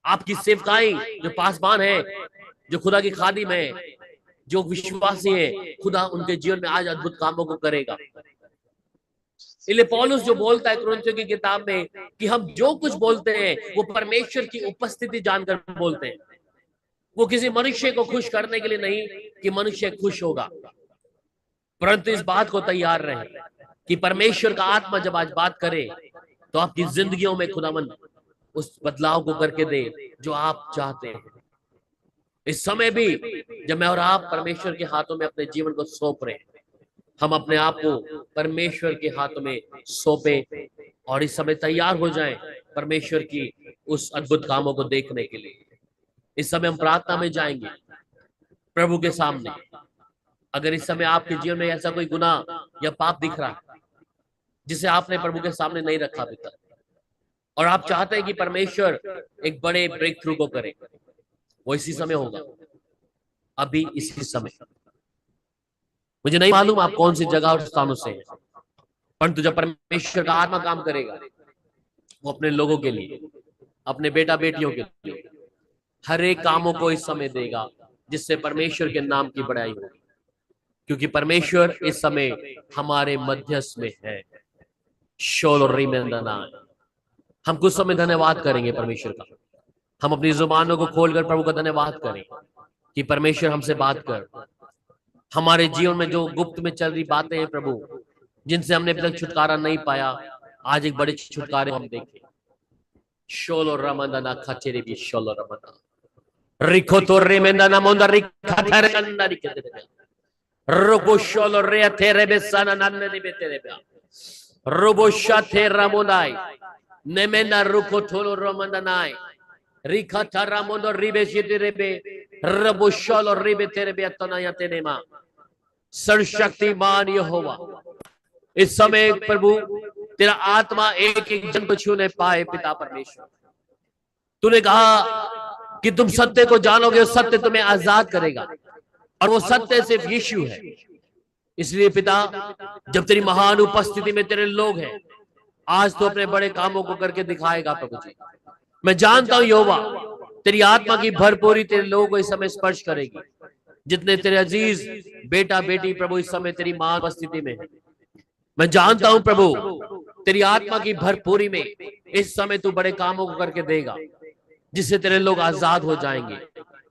आपकी सेवकाई जो पासबान है, जो खुदा की खादिम है, जो विश्वासी है, खुदा उनके जीवन में आज अद्भुत कामों को करेगा। इसलिए पौलुस जो बोलता है कुरिन्थियों की किताब में कि हम जो कुछ बोलते हैं वो परमेश्वर की उपस्थिति जानकर बोलते हैं। वो किसी मनुष्य को खुश करने के लिए नहीं कि मनुष्य खुश होगा, परंतु इस बात को तैयार रहे कि परमेश्वर का आत्मा जब आज बात करे तो आपकी जिंदगियों में खुदावंद उस बदलाव को करके दे जो आप चाहते हैं। इस समय भी जब मैं और आप परमेश्वर के हाथों में अपने जीवन को सौंप रहे हैं, हम अपने आप को परमेश्वर के हाथों में सौंपे और इस समय तैयार हो जाएं परमेश्वर की उस अद्भुत कामों को देखने के लिए। इस समय हम प्रार्थना में जाएंगे प्रभु के सामने। अगर इस समय आपके जीवन में ऐसा कोई गुनाह या पाप दिख रहा है जिसे आपने प्रभु के सामने नहीं रखा अभी तक, और आप चाहते हैं कि परमेश्वर एक बड़े ब्रेक थ्रू को करे, वो इसी समय होगा, अभी इसी समय। मुझे नहीं मालूम आप कौन सी जगह और स्थानों से हैं, परंतु जब परमेश्वर का आत्मा काम करेगा, वो अपने लोगों के लिए, अपने बेटा बेटियों के लिए हर एक कामों को इस समय देगा जिससे परमेश्वर के नाम की बड़ाई होगी। क्योंकि परमेश्वर इस समय हमारे मध्यस्थ में है। हम कुछ समय धन्यवाद करेंगे परमेश्वर का। हम अपनी जुबानों को खोलकर प्रभु का धन्यवाद करें कि परमेश्वर हमसे बात कर। हमारे जीवन में जो गुप्त में चल रही बातें हैं प्रभु, जिनसे हमने अभी तक छुटकारा नहीं पाया, आज एक बड़े छुटकारे हम देखें। शोलो रमंदना खचेरे भी शोलो रमंदा रिको तो रेमेंदना मोंदा रिकथारे नंदा रिकते रोबो शोलो रे तेरे बेसाना नन्ने बेतेरे बे रोबो शाथे रामोनाई नेमेना रुको थोलो रमंदनाई रिकथा रामोंदो रिबे शितिरेबे रोबो शोलो रिबे तेरे बे तनाया तेनेमा सर्वशक्तिमान यहोवा इस समय प्रभु तेरा आत्मा एक एक जन को छूने पाए पिता परमेश्वर। तूने कहा कि तुम सत्य को जानोगे और सत्य तुम्हें आजाद करेगा और वो सत्य सिर्फ यीशु है। इसलिए पिता जब तेरी महान उपस्थिति में तेरे लोग हैं आज तो अपने बड़े कामों को करके दिखाएगा प्रभु जी। मैं जानता हूं यहोवा तेरी आत्मा की भरपूरी तेरे लोगों को इस समय स्पर्श करेगी। जितने तेरे अजीज बेटा बेटी प्रभु इस समय तेरी महान उपस्थिति में है मैं जानता हूं प्रभु तेरी आत्मा की भरपूरी में इस समय तू बड़े कामों को करके देगा जिससे तेरे लोग आजाद हो जाएंगे।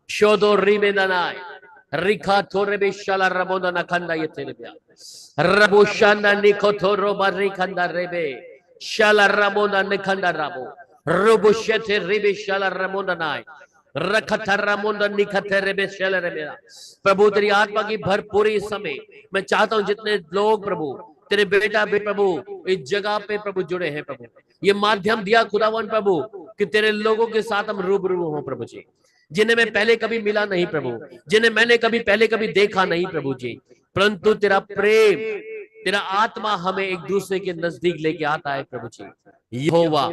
शोदो रीमे दनाय रिखा थोरे बेशाला रबोदा नखंदा ये तेरे ब्या रबो शांदा निको थोरो बारी खंदा रेबे शाला रबोदा निखंदा रबो रबो शेथे रेबे शाला रबोदा नाय रखथा रबोदा निखथे रेबे शाला रेबे। प्रभु तेरी आत्मा की भरपूरी इस समय मैं चाहता हूं जितने लोग प्रभु तेरे बेटा प्रभु इस जगह पे प्रभु जुड़े हैं प्रभु ये माध्यम दिया खुदावन प्रभु कि तेरे लोगों के साथ हम रूबरू हो प्रभु जी जिन्हें मैं पहले कभी मिला नहीं प्रभु जिन्हें मैंने पहले कभी देखा नहीं प्रभु जी परंतु तेरा प्रेम तेरा आत्मा हमें एक दूसरे के नजदीक लेके आता है प्रभु जी। यहोवा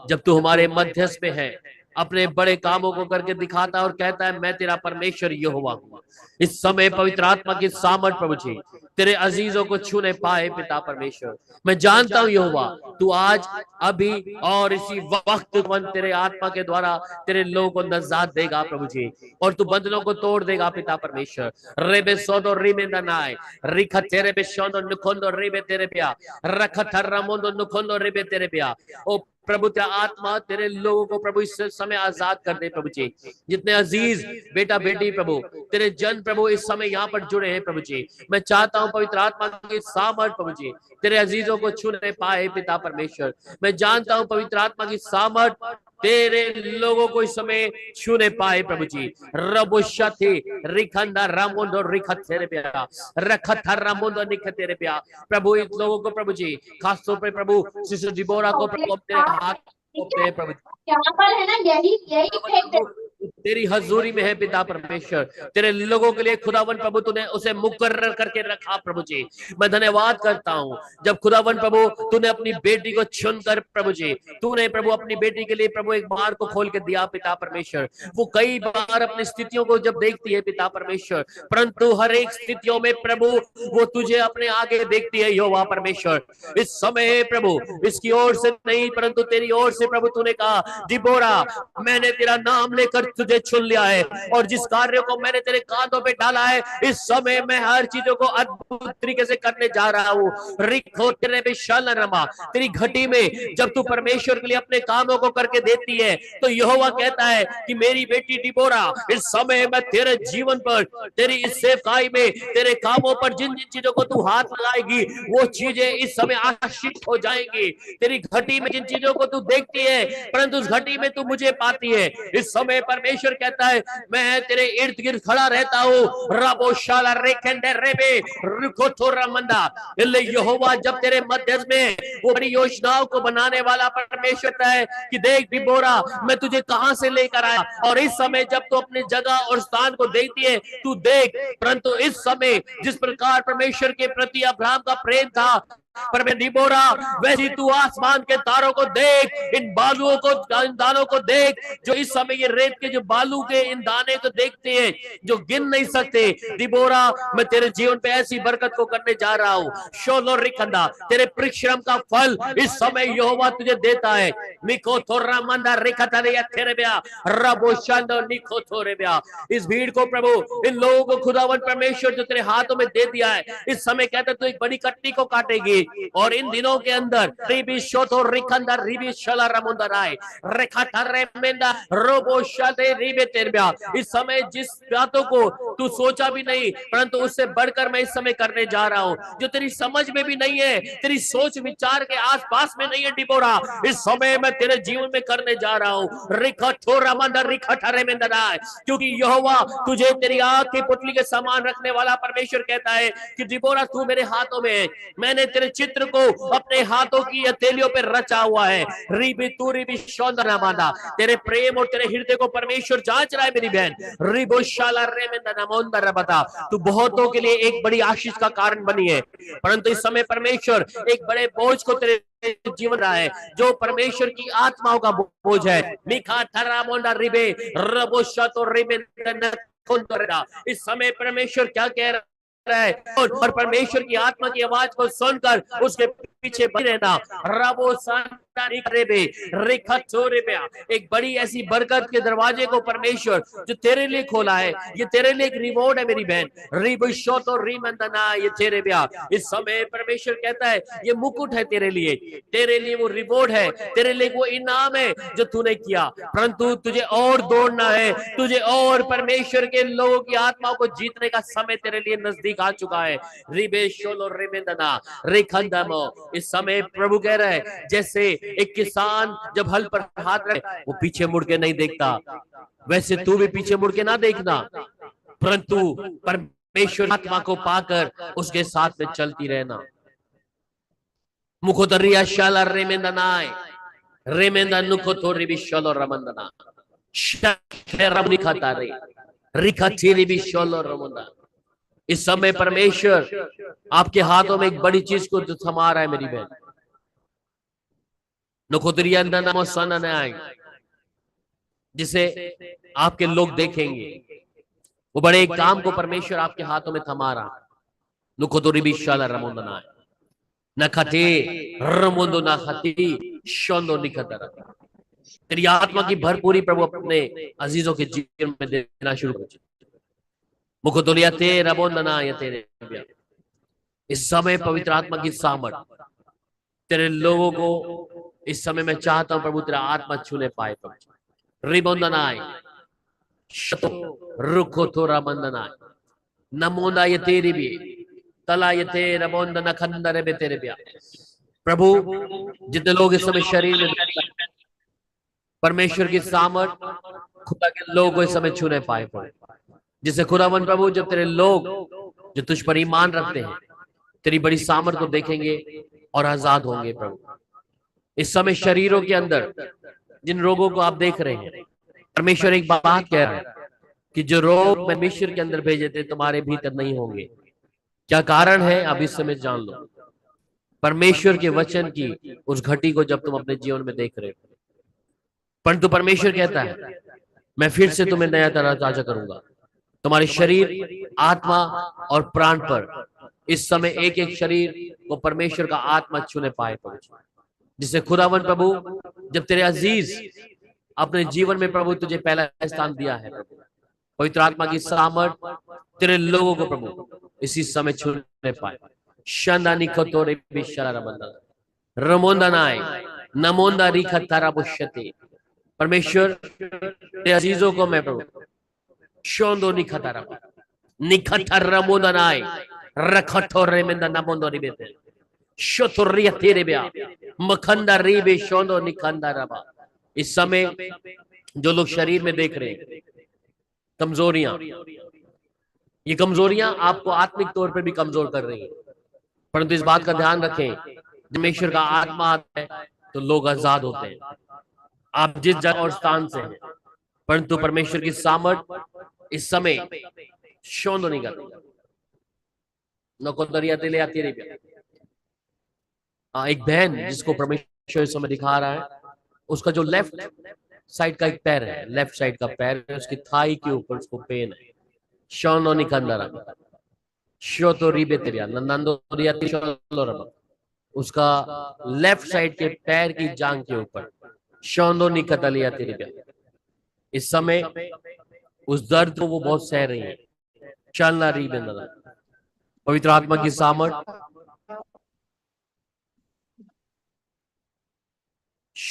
जब तू हमारे मध्यस्थ में है अपने बड़े कामों को करके दिखाता है और कहता है मैं तेरा परमेश्वर यहोवा हूँ। इस समय पवित्र आत्मा की सामर्थ प्रभु जी तेरे अजीजों को छूने पाए पिता परमेश्वर। मैं जानता हूं यहोवा तू आज अभी और इसी वक्त तेरे आत्मा के द्वारा तेरे लोगों को नजात देगा प्रभु जी और तू बंधनों को तोड़ देगा पिता परमेश्वर। रेबे सोदो रिमे दनाय रिखा तेरे बे शोदो नुकोंदो रिबे तेरे प्या रखा रमोंदो नुकोंदो रिबे तेरे प्या। ओ प्रभु तेरा आत्मा तेरे लोगों को प्रभु इस समय आजाद कर दे प्रभु जी। जितने अजीज बेटा बेटी प्रभु तेरे जन प्रभु इस समय यहाँ पर जुड़े हैं प्रभु जी मैं चाहता हूँ पवित्र आत्मा की सामर्थ प्रभु जी तेरे अजीजों को छूने पाए पिता परमेश्वर। मैं जानता हूँ पवित्र आत्मा की सामर्थ तेरे लोगों को इस समय छूने पाए प्रभु जी। रबो शथे रिखंदा रामोंदो रिखथे रे प्या रखथा रामोंदो निखथे रे प्या। प्रभु इन लोगों को प्रभु जी खास तौर पे प्रभु सिस्टर डिबोरा को प्रभु तेरे हाथ में प्रभु यहाँ पर है ना यही तेरी हजूरी में है पिता परमेश्वर। तेरे लोगों के लिए खुदावन प्रभु तूने उसे मुकर्रर करके रखा प्रभु जी। मैं धन्यवाद करता हूँ जब खुदावन प्रभु तूने अपनी बेटी को चुनकर प्रभु जी तूने प्रभु अपनी बेटी के लिए प्रभु एक बार को खोल के दिया पिता परमेश्वर। वो कई बार अपनी स्थितियों को जब देखती है पिता परमेश्वर परंतु हर एक स्थितियों में प्रभु वो तुझे अपने आगे देखती है यहोवा परमेश्वर। इस समय प्रभु इसकी ओर से नहीं परंतु तेरी ओर से प्रभु तूने कहा डिबोरा मैंने तेरा नाम लेकर तुझे चुन लिया है और जिस कार्य को मैंने तेरे कांधों पे डाला है इस समय मैं हर चीजों को अद्भुत तरीके से करने जा रहा हूँ। रिखो तेरे विशाल रमा तेरी घटी में जब तू परमेश्वर के लिए अपने कामों को करके देती है तो यहोवा कहता है कि मेरी बेटी डिबोरा इस समय मैं तेरे जीवन पर तेरी इस सेवकाई में तेरे कामों पर जिन जिन चीजों को तू हाथ लगाएगी वो चीजें इस समय आशीष हो जाएंगी। तेरी घटी में जिन चीजों को तू देखती है परंतु उस घटी में तू मुझे पाती है। इस समय परमेश्वर कहता है मैं तेरे इर्द गिर्द खड़ा रहता हूँ। रबोशाला रेखेंडे रेबे रुकोथोरा मंदा इल्ले यहोवा जब तेरे मध्य में वो बड़ी योजनाओं को बनाने वाला परमेश्वर है कि देख डिबोरा मैं तुझे कहां से लेकर आया और इस समय जब तू अपनी जगह और स्थान को देखती है तू देख परंतु इस समय जिस प्रकार परमेश्वर के प्रति अब्राहम का प्रेम था पर मैं डिबोरा वैसी तू आसमान के तारों को देख इन बालुओं को इन दानों को देख जो इस समय ये रेत के जो बालू के इन दाने को देखते हैं जो गिन नहीं सकते। डिबोरा मैं तेरे जीवन पे ऐसी बरकत को करने जा रहा हूँ। शोलो रिखंदा तेरे परिश्रम का फल इस समय यहोवा तुझे देता है। निको थोरा मंदा रिखता रे तेरे ब्या रबो शांदो निको थोरे ब्या। इस भीड़ को प्रभु इन लोगों को खुदावन परमेश्वर जो तेरे हाथों में दे दिया है इस समय कहता तू एक बड़ी कट्टी को काटेगी और इन दिनों के अंदर रिबी शोतो रिकंदा रिबी शला रमुंदराय रेखाटा रेमेंदा रोबो शादे रिबे तेरब्या। इस समय जिस बातों को तू सोचा भी नहीं, परंतु उससे बढ़कर मैं इस समय करने जा रहा हूं, जो तेरी समझ में भी नहीं है, तेरी सोच विचार के आसपास में नहीं है डिबोरा, इस समय मैं तेरे जीवन में करने जा रहा हूं। रिखठो रमंदा रिखठा रेमेंदराय, क्योंकि यहोवा तुझे तेरी आग की पुतली के समान रखने वाला परमेश्वर कहता है कि डिबोरा तू मेरे हाथों में है, मैंने तेरे चित्र को अपने हाथों की हथेलियों पे रचा हुआ है। रिबी तू रिबी शौंदना मांदा, तेरे प्रेम और तेरे हृदय को परमेश्वर जांच रहा है मेरी बहन। रिबो शाला रेमेंदा नमोंदा रबता, तू बहुतों के लिए एक बड़ी आशीष का कारण बनी है, परंतु इस समय परमेश्वर एक बड़े बोझ को तेरे जीवन रहा है, जो परमेश्वर की आत्माओं का बोझ है। मिखा थरा मोंडा रिबे रबो शतो रिबे। इस समय परमेश्वर क्या कह रहा है, और परमेश्वर की आत्मा की आवाज को सुनकर उसके पीछे बने रहना। रबो एक बड़ी ऐसी बरकत के दरवाजे को परमेश्वर जो तेरे लिए खोला है, ये तेरे लिए एक रिवॉर्ड है मेरी बहन। ये तेरे ब्या, इस समय परमेश्वर कहता है ये मुकुट है तेरे लिए वो रिवॉर्ड है, तेरे लिए वो इनाम है जो तूने किया, परंतु तुझे और दौड़ना है, तुझे और परमेश्वर के लोगों की आत्माओं को जीतने का समय तेरे लिए नजदीक आ चुका है। रिबेशोलो रिमेंदना रेखंदमो, इस समय प्रभु कह रहा है जैसे एक किसान जब हल पर हाथ रखे वो पीछे मुड़ के नहीं देखता, वैसे तू भी पीछे मुड़ के ना देखना, परंतु परमेश्वर आत्मा को पाकर उसके साथ में चलती रहना। मुखोदरिया शाला रेमेंदनाय रेमेंदा नुखोतो रिबिशोलो रमंदना शखेरम निखातारे रिखाची रिबिशोलो रमंदा। इस समय परमेश्वर आपके हाथों में एक बड़ी चीज को थमा रहा है मेरी बहन। नुखोदरिया नमो सननाय, जिसे आपके लोग देखेंगे, वो बड़े एक काम को परमेश्वर आपके हाथों में थमा रहा। नुखोदरी बिशाला रमंदना नखते रमुंदो नखती शोंदो निखतरा। तेरी आत्मा की भरपूरी प्रभु अपने अजीजों के जीवन में देना शुरू कर। मुखतोलिया ते रबोंदना या तेरे, इस समय पवित्र आत्मा की सामर्थ तेरे लोगों को इस समय मैं चाहता हूं प्रभु तेरा आत्मा छूने पाए प्रभु। रिबोंदनाय शतो रुखो थोरा बंदनाय नमोदा ये तेरी भी तला ये तेरा बोंदना खंदरे बे तेरे ब्या। प्रभु जितने लोग इस समय शरीर में परमेश्वर की सामर्थ खुदा के लोग को इस समय छूने पाए पड़े, जिसे खुदावन प्रभु जब तेरे लोग जो तुझ पर ईमान रखते हैं तेरी बड़ी सामर्थ को देखेंगे और आजाद होंगे। प्रभु इस समय शरीरों के अंदर जिन रोगों को आप देख रहे हैं, परमेश्वर एक बात कह रहा है कि जो रोग मैं मिस्र के अंदर भेजे थे तुम्हारे भीतर नहीं होंगे। क्या कारण है अब इस समय जान लो। परमेश्वर के वचन की उस घटी को जब तुम अपने जीवन में देख रहे हो, परंतु परमेश्वर कहता है मैं फिर से तुम्हें नया तरह ताजा करूंगा। तुम्हारे शरीर आत्मा और प्राण पर इस समय एक एक शरीर को परमेश्वर का आत्मा छूने पाए पहुंचे, जिसे खुदावन प्रभु जब तेरे अजीज अपने जीवन में प्रभु तुझे पहला स्थान दिया है, पवित्र आत्मा की सामर्थ तेरे लोगों को प्रभु इसी समय छूने पाए। शंदानी खतोरे बिशरा बंदा रमोंदनाय नमोंदा रिखा तारा बुशते। परमेश्वर तेरे अजीजों को मैं प्रभु शोंदो निखतारा निखतर रमोंदनाय रखठो रेमेंदा नमोंदो रिबेते शोतोरिया तेरे ब्या मखंदा रिबे शोंदो निखंदा रबा। इस समय जो लोग शरीर में देख रहे हैं कमजोरियां, ये कमजोरियां आपको आत्मिक तौर पर भी कमजोर कर रही हैं, परंतु इस बात का ध्यान रखें जब परमेश्वर का आत्मा आता है तो लोग आजाद होते हैं। आप जिस जगह और स्थान से हैं, परंतु परमेश्वर की सामर्थ इस समय शोंदो नहीं करती। नकोदरिया तेले आती रही। एक बहन जिसको परमेश्वर इस समय दिखा रहा है, उसका जो लेफ्ट साइड का एक पैर है, लेफ्ट साइड का पैर है, उसकी थाई के ऊपर उसको पेन है। शोनो निकंदरा शोतो रिबेतरिया नंदोरिया तिशोलोरमा, उसका लेफ्ट साइड के पैर की जांग के ऊपर शोनो निकतलिया तिरिया। इस समय उस दर्द को वो बहुत सह रही है। चलना रिबेंदरा पवित्र आत्मा की सामर्थ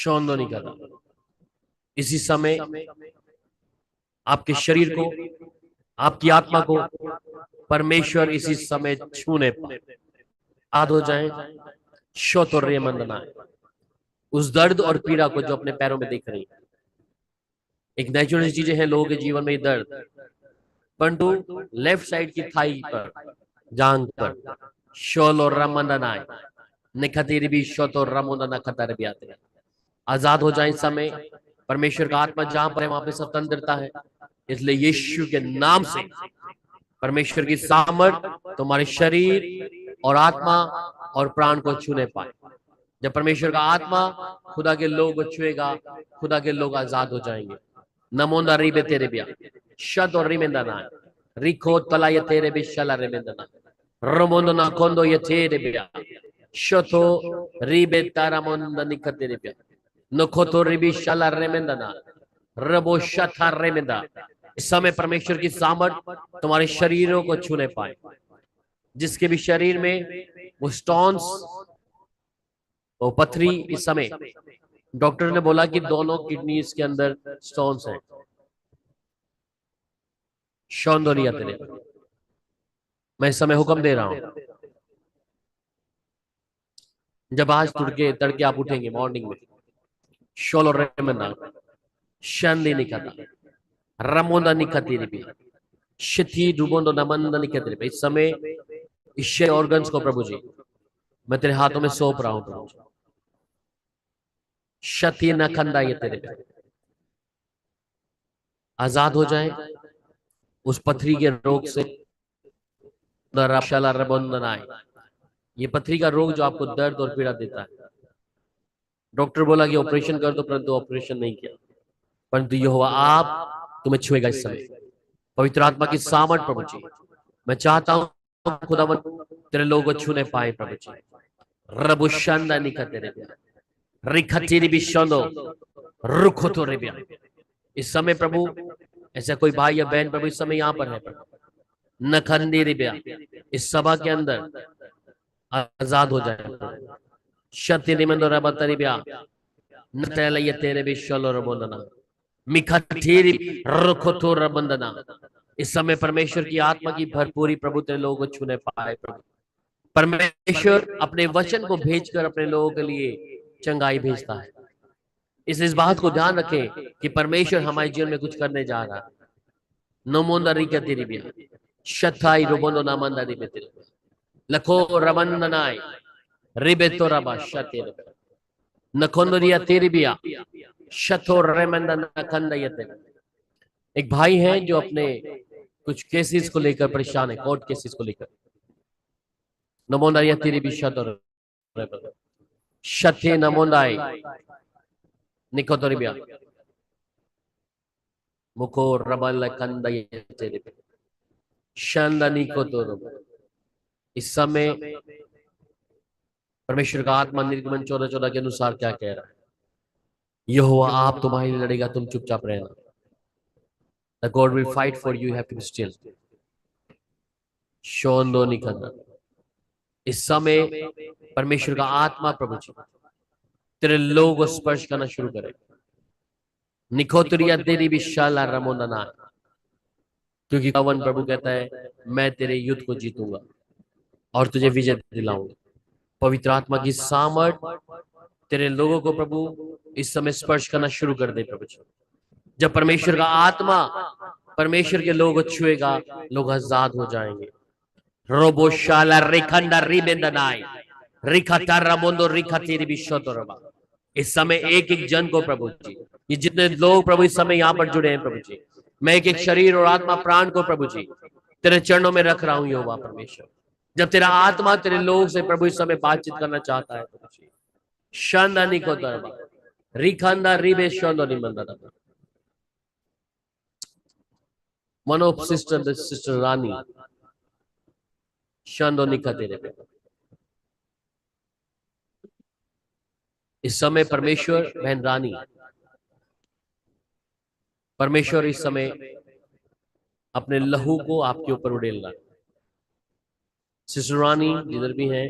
शोंदो नहीं कर रहा। इसी समय आपके शरीर को, आपकी आत्मा को परमेश्वर इसी समय छूने पाए, आद हो जाए शोतोर्य मंदना, उस दर्द और पीड़ा को जो अपने पैरों में दिख रही है। एक नेचुरल चीजें हैं लोगों के जीवन में, ये दर्द, परंतु लेफ्ट साइड की थाई पर, जांग पर शोलो रमंदनाय निखतीरी भी शोतो रमोदना खतर भी आते हैं। आजाद हो जाए इस समय। परमेश्वर का आत्मा जहां पर है वहां पे स्वतंत्रता है। इसलिए यीशु के नाम से परमेश्वर की सामर्थ तुम्हारे शरीर और आत्मा और प्राण को छूने पाए। जब परमेश्वर का आत्मा खुदा के लोग को छुएगा, खुदा के लोग आजाद हो जाएंगे। नमोंदा रिबे तेरे बिया शद और रिमेंदना रिखो तला ये तेरे भी शला रिमेंदना रमोंदो ना कोंदो ये तेरे बिया शतो रिबे तारा मोंदा निकते रे बिया नखोतो रिबी शला रिमेंदना रबो शथा रिमेंदा। इस समय परमेश्वर की सामर्थ तुम्हारे शरीरों को छूने पाए। जिसके भी शरीर में वो स्टोन्स, वो पथरी, इस समय डॉक्टर ने बोला कि दोनों किडनीज के अंदर स्टोन्स हैं। शौंदर्य तेरे, मैं इस समय हुक्म दे रहा हूं, जब आज तड़के आप उठेंगे मॉर्निंग में, शोलो रेमना शांति निकता रमोंदा निकती रिबी शिथी डुबोंदो नमंदा निकती रिबी। इस समय इस ऑर्गन्स को प्रभु जी मैं तेरे हाथों में सौंप रहा हूं प्रभु जी। शती न खंदा ये तेरे पे आजाद हो जाए उस पथरी के रोग से। ये पथरी का रोग जो आपको दर्द और पीड़ा देता है, डॉक्टर बोला कि ऑपरेशन कर दो, परंतु ऑपरेशन नहीं किया, परंतु यहोवा आप तुम्हें छुएगा इस समय। पवित्र आत्मा की सामर्थ प्रभु जी, मैं चाहता हूं खुदावन तेरे लोगों को छूने पाए प्रभु जी। रबु शांदा निकते रे रिखतीरी बिशोंदो रुखोतो रे। इस समय प्रभु ऐसा कोई भाई या बहन प्रभु इस समय यहाँ पर है प्रभु, नखंदी रिब्या इस सभा के अंदर आजाद हो जाए। शक्ति निमंदो रबतरी ब्या नतैल ये तेरे भी शलो रबंदना मिखतीरी रुखोतो रबंदना। इस समय परमेश्वर की आत्मा की भरपूरी प्रभु तेरे लोगों को छूने पाए प्रभु। परमेश्वर अपने वचन को भेजकर अपने लोगों के लिए चंगाई भेजता है। इस बात को ध्यान रखें कि परमेश्वर हमारे जीवन में कुछ करने जा रहा है। नमोंदा रिका तेरी बिया शथाई रोबोंदो नामंदा रिबे तेरे लखो रमंदनाय रिबे तो रबा शते नखोंदो रिया तेरी बिया शथो रेमंदा नखंदा ये तेरे। एक भाई है जो अपने कुछ केसेस को लेकर परेशान है, कोर्ट केसेस को लेकर। नमोंदा रिया तेरी भी शतो शथे नमोंदाई निकोतोरिबिया मुको रबल कंदा ये तेरे शांदा निकोतोरब। इस समय परमेश्वर का आत्मा निर्गमन 14:14 के अनुसार क्या कह रहा है? यहोवा आप तुम्हारे लिए लड़ेगा, तुम चुपचाप रहना। The God will fight for you, you have to be still. शोंदो निकलना। इस समय परमेश्वर का आत्मा प्रभु जी तेरे लोगों को स्पर्श करना शुरू करे। निकोतरिया तेरी विशाला रमोदना, क्योंकि पवन प्रभु कहता है मैं तेरे युद्ध को जीतूंगा और तुझे विजय दिलाऊंगा। पवित्र आत्मा की सामर्थ तेरे लोगों को प्रभु इस समय स्पर्श करना शुरू कर दे प्रभु जी। जब परमेश्वर का आत्मा परमेश्वर के लोगों को छुएगा, लोग आजाद हो जाएंगे। रोबोशाला रिखंडा रिबेंदनाय रिखता रमोंदो रिखती रिबिशोतोरबा। इस समय एक एक जन को प्रभु जी, ये जितने लोग प्रभु इस समय यहाँ पर जुड़े हैं प्रभु जी, मैं एक एक शरीर और आत्मा प्राण को प्रभु जी तेरे चरणों में रख रहा हूं। यहोवा परमेश्वर, जब तेरा आत्मा तेरे लोग से प्रभु इस समय बातचीत करना चाहता है प्रभु जी, शांदानी को दरबा रिखंदा रिबे शोंदो निमंदा one of sister रानी शांदो निकते रे। इस समय परमेश्वर बहन रानी, परमेश्वर इस समय अपने लहू को आपके ऊपर उड़ेल रहा है। सिस्टर रानी जिधर भी हैं,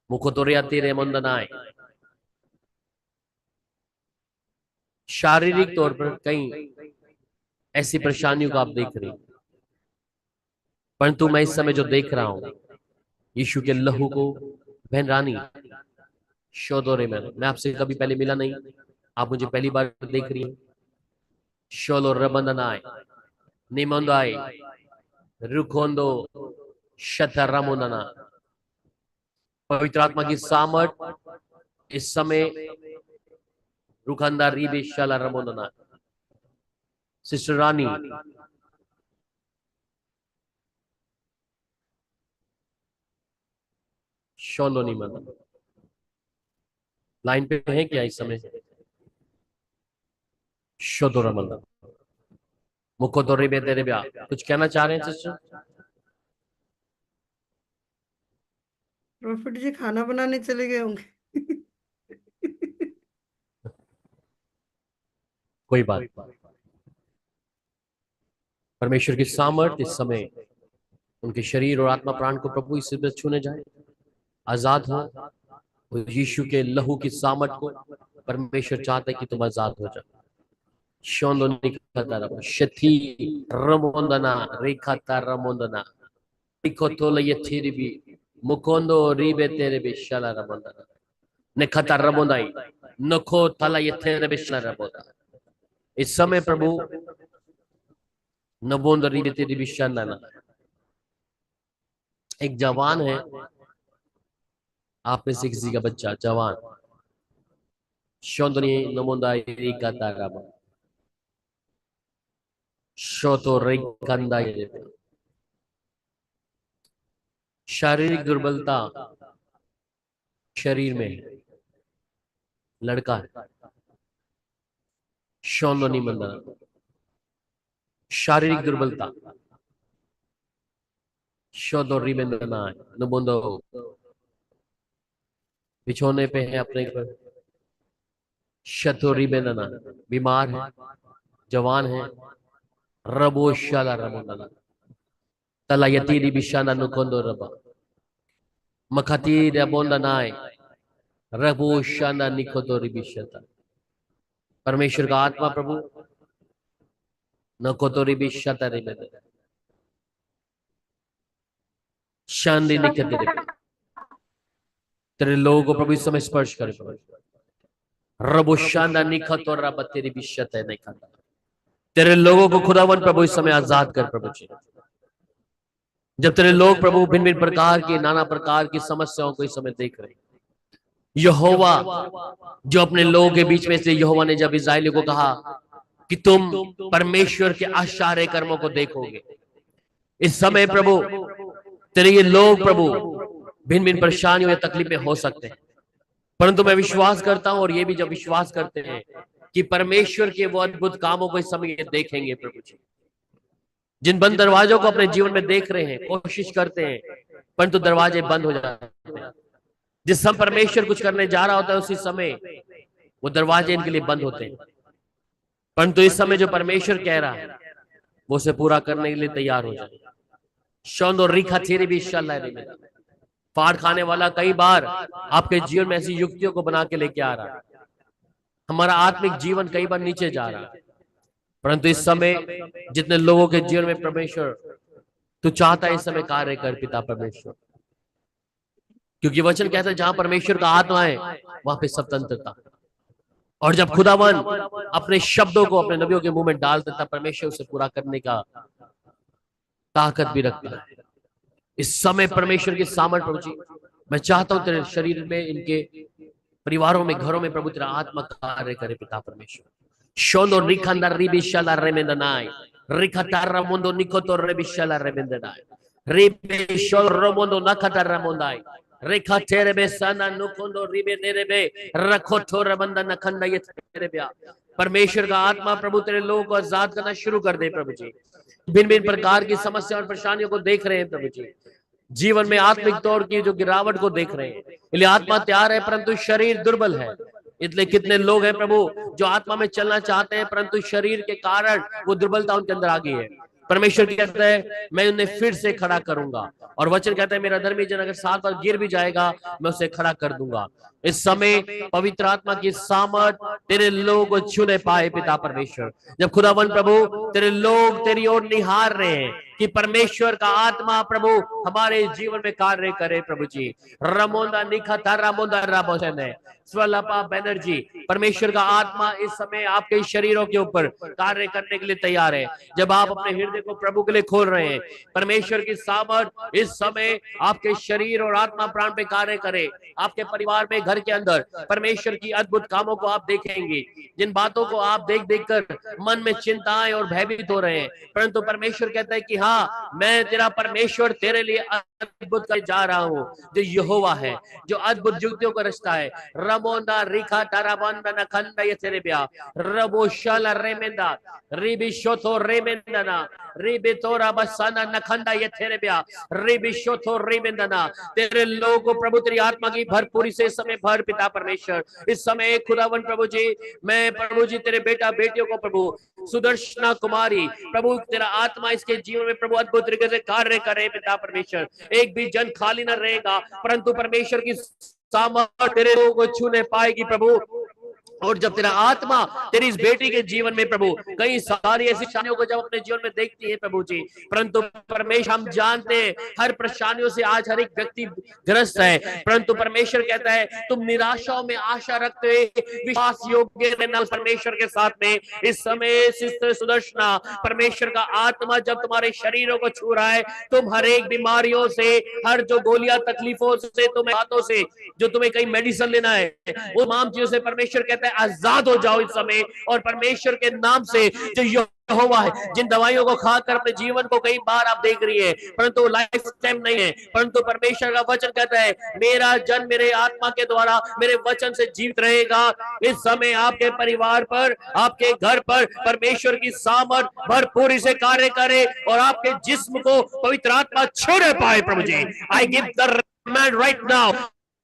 मुखोतोरिया तेरे मंदनाए शारीरिक तौर पर कई ऐसी परेशानियों को आप देख रहे हैं, परंतु मैं इस समय जो देख रहा हूं, यीशु के लहू को, बहन रानी शोदोरे में, मैं आपसे कभी पहले मिला नहीं, आप मुझे पहली बार देख रही हैं। शोलो रबंदनाय निमंदाय रुकोंदो शतरमुनना, पवित्र आत्मा की सामर्थ इस समय रुखंदा रीबे शाला रमोनना। सिस्टर रानी, शोलो निमन लाइन पे है क्या इस समय? शोदो रमन मुको तो रिबे तेरे ब्याह, कुछ कहना चाह रहे हैं सिस्टर? प्रॉफिट जी खाना बनाने चले गए होंगे। कोई बात, परमेश्वर की सामर्थ इस समय उनके शरीर और आत्मा प्राण को प्रभु इस समय छूने जाए, आजाद हो। और यीशु के लहू की सामर्थ को परमेश्वर चाहता है कि तुम आजाद हो जाओ। शोंदो निकता शथी रमोंदना रेखाता रमोंदना निकोतोले यथिरिबी मुकोंदो रीबे तेरे बिशाला रमोंदना निकता रमोंदाई नखो तला यथेरे बिशाला रमोंदा। इस समय प्रभु नबोंद रीबे तेरे बिशाला, एक जवान है, आप में से किसी का बच्चा जवान, शोंदनी नमोंदाई रेखाता रमोंदा शोतो रेखंदा ये, शारीरिक दुर्बलता शरीर में है, लड़का है, शोंदनी मंदना, शारीरिक दुर्बलता शोदो रिबेंदना नबोंदो बिछोने पे है अपने पर, शतो रिबेंदना बीमार है, जवान है, रबोशाला रमोंदना तला यतीरी बिशाना नुकोंदो रबा मखती रबोंदनाय रबोशाना निकोदो रिबिशता। परमेश्वर का आत्मा प्रभु नकोतो रिबिशता रिबेंदना शांति निकलते रहे, तेरे लोगों को प्रभु इस समय स्पर्श करे प्रभु। रबो शांदा निखतो रब तेरी बिशत है नहीं खाता, तेरे लोगों को खुदावन प्रभु इस समय आजाद कर प्रभु जी। जब तेरे लोग प्रभु भिन्न भिन्न प्रकार की नाना प्रकार की समस्याओं को इस समय देख रहे हैं, यहोवा जो अपने लोगों के बीच में से, यहोवा ने जब इस्राएलियों को कहा कि तुम परमेश्वर के आश्चर्य कर्मों को देखोगे, इस समय प्रभु तेरे ये लोग प्रभु भिन्न भिन्न परेशानियों या तकलीफ में हो सकते हैं, परंतु मैं विश्वास करता हूं और ये भी जब विश्वास करते हैं कि परमेश्वर के वो अद्भुत कामों को इस समय देखेंगे प्रभु जी। जिन बंद दरवाजों को अपने जीवन में देख रहे हैं, कोशिश करते हैं, परंतु दरवाजे बंद हो जाते हैं। जिस समय परमेश्वर कुछ करने जा रहा होता है उसी समय वो दरवाजे इनके लिए बंद होते हैं, परंतु इस समय जो परमेश्वर कह रहा है वो उसे पूरा करने के लिए तैयार हो जाए। शौंदो रिखा थेरे भी फाड़ खाने वाला कई बार आपके जीवन में ऐसी युक्तियों को बना के लेके आ रहा है, हमारा आत्मिक जीवन कई बार नीचे जा रहा है, परंतु इस समय जितने लोगों के जीवन में परमेश्वर तू चाहता है इस समय कार्य कर पिता परमेश्वर, क्योंकि वचन कहता है जहां परमेश्वर का आत्मा है वहां पे स्वतंत्रता, और जब खुदावन अपने शब्दों को अपने नबियों के मुंह में डाल देता, परमेश्वर उसे पूरा करने का ताकत भी रखता है। इस समय परमेश्वर की सामर्थ प्रभु जी, मैं चाहता हूं तेरे शरीर में, इनके परिवारों में, घरों में प्रभु तेरा आत्मा कार्य करे पिता परमेश्वर। शोंदो रिखंदा रिबिशाला रेमेंदनाय रिखता रमोंदो निकोतो रिबिशाला रेमेंदनाय रिबे शोल रमोंदो नखता रमोंदाय रेखा तेरे बे सना नुकोंदो रिबे तेरे बे रखोतो रबंदा नखंदा ये तेरे बे। परमेश्वर का आत्मा प्रभु तेरे लोगों को आजाद करना शुरू कर दे प्रभु जी। भिन्न भिन्न प्रकार की समस्या और परेशानियों को देख रहे हैं प्रभु जी, जीवन में आत्मिक तौर की जो गिरावट को देख रहे हैं, इसलिए आत्मा तैयार है परंतु शरीर दुर्बल है। इसलिए कितने लोग हैं प्रभु जो आत्मा में चलना चाहते हैं परंतु शरीर के कारण वो दुर्बलता उनके अंदर आ गई है। परमेश्वर कहता है मैं उन्हें फिर से खड़ा करूंगा। और वचन कहता है मेरा धर्मी जन अगर 7 बार गिर भी जाएगा मैं उसे खड़ा कर दूंगा। इस समय पवित्र आत्मा की सामर्थ तेरे लोगों को छूने पाए पिता परमेश्वर। जब खुदावन प्रभु तेरे लोग तेरी ओर निहार रहे हैं कि परमेश्वर का आत्मा प्रभु हमारे जीवन में कार्य करे प्रभु जी। रमोंदा निखा था रामोंदा राबोसन है स्वलपा बैनर्जी, परमेश्वर का आत्मा इस समय आपके शरीरों के ऊपर कार्य करने के लिए तैयार है। जब आप अपने हृदय को प्रभु के लिए खोल रहे हैं, परमेश्वर की सामर्थ इस समय आपके शरीर और आत्मा प्राण पे कार्य करे। आपके परिवार में, घर के अंदर परमेश्वर की अद्भुत कामों को आप देखेंगे। जिन बातों को आप देख देख कर मन में चिंताएं और भयभीत हो रहे हैं, परंतु परमेश्वर कहता है कि हाँ मैं तेरा परमेश्वर तेरे लिए अद्भुत कर जा रहा हूँ, जो यहोवा है, जो अद्भुत युक्तियों को रचता है। रमोंदा रिखा ताराबंदा नखंदा ये तेरे ब्या रबोशाला रेमेंदा रिबिशोथो रेमेंदना रिबितोरा बसाना नखंदा ये तेरे ब्या रिबिशोथो रेमेंदना। तेरे लोगों को प्रभु तेरी आत्मा की भरपूरी से इस समय भर पिता परमेश्वर। इस समय खुदावन प्रभु जी, मैं प्रभु जी तेरे बेटा बेटियों को प्रभु सुदर्शना कुमारी प्रभु तेरा आत्मा इसके जीवन में प्रभु अद्भुत तरीके से कार्य करे पिता परमेश्वर। एक भी जन खाली न रहेगा, परंतु परमेश्वर की सामर्थ तेरे लोगों को छूने पाएगी प्रभु। और जब तेरा आत्मा तेरी इस बेटी के जीवन में प्रभु कई सारी ऐसी परेशानियों को जब अपने जीवन में देखती है प्रभु जी, परंतु परमेश्वर हम जानते हैं हर परेशानियों से आज हर एक व्यक्ति ग्रस्त है, परंतु परमेश्वर कहता है तुम निराशाओं में आशा रखते हुए विश्वास योग्य रहना परमेश्वर के साथ में। इस समय सिस्टर सुदर्शना, परमेश्वर का आत्मा जब तुम्हारे शरीरों को छू रहा है, तुम हर एक बीमारियों से, हर जो गोलियां तकलीफों से, तुम्हें बातों से, जो तुम्हें कई मेडिसिन लेना है, वो तमाम चीजों से परमेश्वर कहता है आजाद हो जाओ इस समय। और परमेश्वर के नाम से जो यहोवा है, जिन दवाइयों को खाकर अपने जीवन को कई बार आप देख रही है, परंतु लाइफ टाइम नहीं है, परंतु परमेश्वर का वचन कहता है मेरा जन मेरे आत्मा के द्वारा मेरे वचन से जीवित रहेगा। इस समय आपके परिवार पर, आपके घर पर परमेश्वर की सामर्थ भरपूरी से कार्य करे और आपके जिस्म को पवित्र आत्मा छूने पाए प्रभु जी। I give the command right now,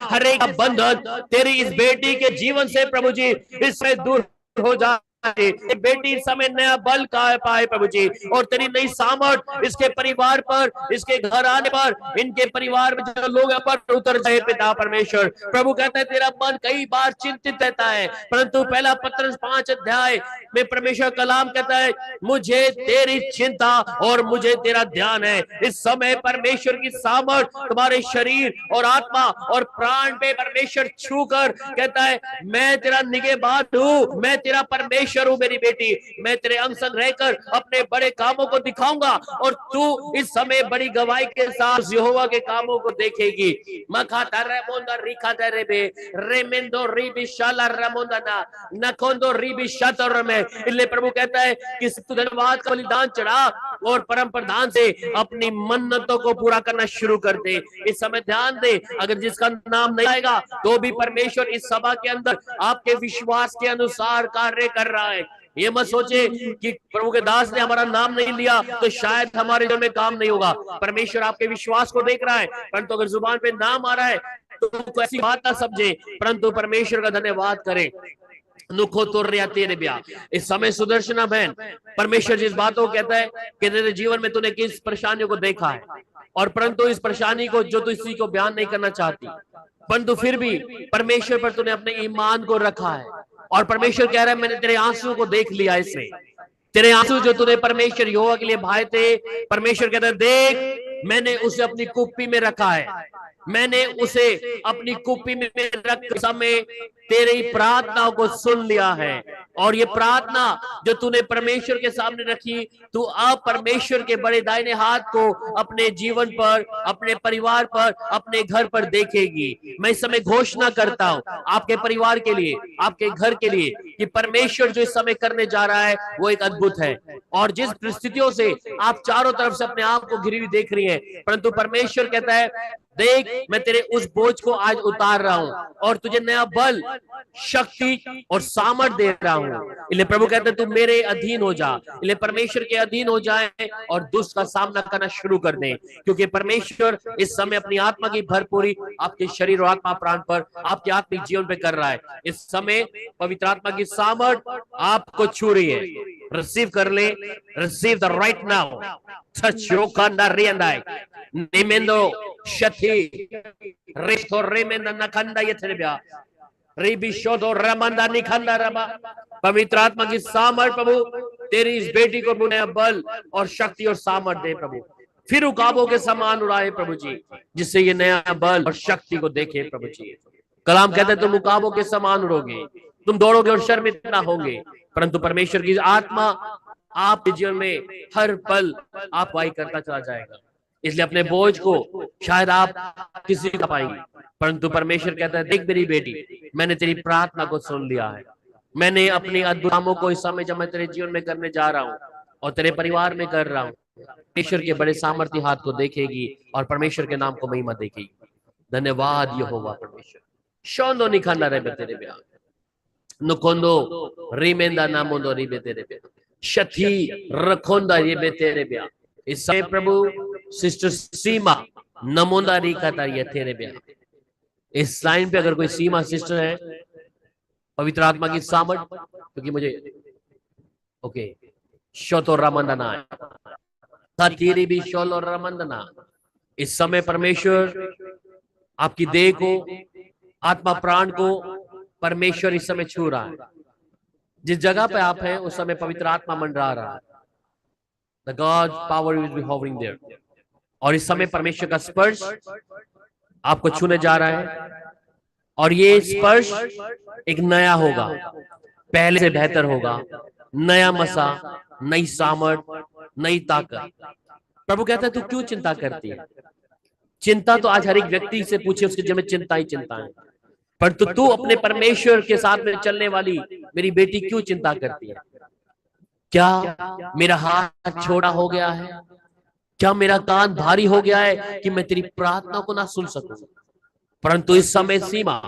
हर एक बंधन तेरी इस बेटी के जीवन से प्रभु जी इससे दूर हो जा। बेटी इस समय नया बल का पाए प्रभु जी, और तेरी नई सामर्थ इसके परिवार पर, इसके घर आने पर, इनके परिवार में जो लोग पर उतर जाए पिता परमेश्वर। प्रभु कहता है तेरा मन कई बार चिंतित रहता है, परंतु पहला पत्रस 5 अध्याय में परमेश्वर कलाम कहता है मुझे तेरी चिंता और मुझे तेरा ध्यान है। इस समय परमेश्वर की सामर्थ तुम्हारे शरीर और आत्मा और प्राण पे परमेश्वर छू कर कहता है मैं तेरा निगहबान हूं, मैं तेरा परमेश्वर हूं मेरी बेटी, मैं तेरे अंग संग रहकर अपने बड़े कामों को दिखाऊंगा और तू इस समय बड़ी गवाही के साथ यहोवा के कामों को देखेगी। मखाता रेमोंदा रिखाता रेबे रेमेंदो रिबिशाला रेमोंदा ना नकोंदो रिबिशातर में। इसलिए प्रभु कहता है कि तू धन्यवाद का बलिदान चढ़ा और परम प्रधान से अपनी मन्नतों को पूरा करना शुरू कर दे। इस समय ध्यान दे, अगर जिसका नाम नहीं आएगा तो भी परमेश्वर इस सभा के अंदर आपके विश्वास के अनुसार कार्य कर रहा है। ये मत सोचे कि प्रभु के दास ने हमारा नाम नहीं लिया तो शायद हमारे जीवन में काम नहीं होगा। परमेश्वर आपके विश्वास को देख रहा है, परंतु अगर जुबान पे नाम आ रहा है तो ऐसी बात ना समझे, परंतु परमेश्वर का धन्यवाद करें। इस समय सुदर्शना बहन, परमेश्वर जिस बातों को कहता है कि तेरे जीवन में तूने किस परेशानियों को देखा है, और परंतु इस परेशानी को जो तू इसी को बयान नहीं करना चाहती, परंतु फिर भी परमेश्वर पर तूने अपने ईमान को रखा है, और परमेश्वर कह रहा है मैंने तेरे आंसू को देख लिया। इसमें तेरे आंसू जो तूने परमेश्वर यहोवा के लिए बहाए थे, परमेश्वर कहता है देख मैंने उसे अपनी कुप्पी में रखा है, मैंने उसे अपनी कुप्पी में रख समय तेरी प्रार्थनाओं को सुन लिया है। और ये प्रार्थना जो तूने परमेश्वर के सामने रखी, तू अब परमेश्वर के बड़े दाहिने हाथ को अपने जीवन पर, अपने परिवार पर, अपने घर पर देखेगी। मैं इस समय घोषणा करता हूं आपके परिवार के लिए, आपके घर के लिए, कि परमेश्वर जो इस समय करने जा रहा है वो एक अद्भुत है। और जिस परिस्थितियों से आप चारों तरफ से अपने आप को घिरी हुई देख रही है, परंतु परमेश्वर कहता है देख मैं तेरे उस बोझ को आज उतार रहा हूं और तुझे नया बल, शक्ति और सामर्थ दे रहा हूं। इसलिए प्रभु कहते हैं तू मेरे अधीन हो जा। इसलिए परमेश्वर के अधीन हो जाए और दुष्ट का सामना करना शुरू कर दे, क्योंकि परमेश्वर इस समय अपनी आत्मा की भरपूरी आपके शरीर और आत्मा प्राण पर, आपके आत्मिक जीवन पे कर रहा है। इस समय पवित्र आत्मा की सामर्थ आपको छू रही है। रिसीव कर ले, receive the right now touch यो कंडा रियंडाई निमेंदो शथी रिश्तो रेमेंदा नखंडा यथेबिया रिबिशोदो रमंदा निखंडा रबा। पवित्र आत्मा की सामर्थ प्रभु तेरी इस बेटी को नया बल और शक्ति और सामर्थ दे प्रभु, फिर उकाबों के समान उड़ाए प्रभु जी, जिससे ये नया बल और शक्ति को देखे प्रभु जी। कलाम कहते हैं तुम उकाबों के समान उड़ोगे, तुम दौड़ोगे और शर्मित ना होंगे, परंतु परमेश्वर की आत्मा आपके जीवन में हर पल आप वाई करता चला जाएगा। इसलिए अपने बोझ को शायद आप किसी का पाएंगे, परंतु परमेश्वर कहता है देख मेरी बेटी, मैंने तेरी प्रार्थना को सुन लिया है, मैंने अपनी अद्भुत कामों को इस समय जब मैं तेरे जीवन में करने जा रहा हूँ और तेरे परिवार में कर रहा हूँ, परमेश्वर के बड़े सामर्थ्य हाथ को देखेगी और परमेश्वर के नाम को महिमा देखेगी। धन्यवाद यहोवा परमेश्वर। शोंदो निखांदा रे तेरे ब्याह नुकोंदो रीमेंदा नामोंदो रीबे तेरे ब्याह शथी रखोंदा ये तेरे ब्याह। इस समय प्रभु सिस्टर सीमा नमोंदा रिखाता ये तेरे ब्याह। इस लाइन पे अगर कोई सीमा सिस्टर है, पवित्र आत्मा की सामर्थ, क्योंकि मुझे ओके शोतो रमंदना साथीरी भी शोलो रमंदना। इस समय परमेश्वर आपकी देह को, आत्मा प्राण को परमेश्वर इस समय छू रहा है। जिस जगह पे आप हैं उस समय पवित्र आत्मा मंडरा रहा है। The God's power will be hovering there। और इस समय परमेश्वर का स्पर्श आपको छूने जा रहा है और ये स्पर्श एक नया होगा, पहले से बेहतर होगा, नया मसा, नई सामर्थ, नई ताकत। प्रभु कहता है तू क्यों चिंता करती है? चिंता तो आज हर एक व्यक्ति से पूछे, उसके जीवन में चिंता ही चिंता है, पर तू अपने परमेश्वर के साथ में चलने वाली मेरी बेटी क्यों चिंता करती है? क्या मेरा हाथ छोड़ा हो गया है? क्या मेरा कान भारी हो गया है कि मैं तेरी प्रार्थना को ना सुन सकूं? परंतु इस समय सीमा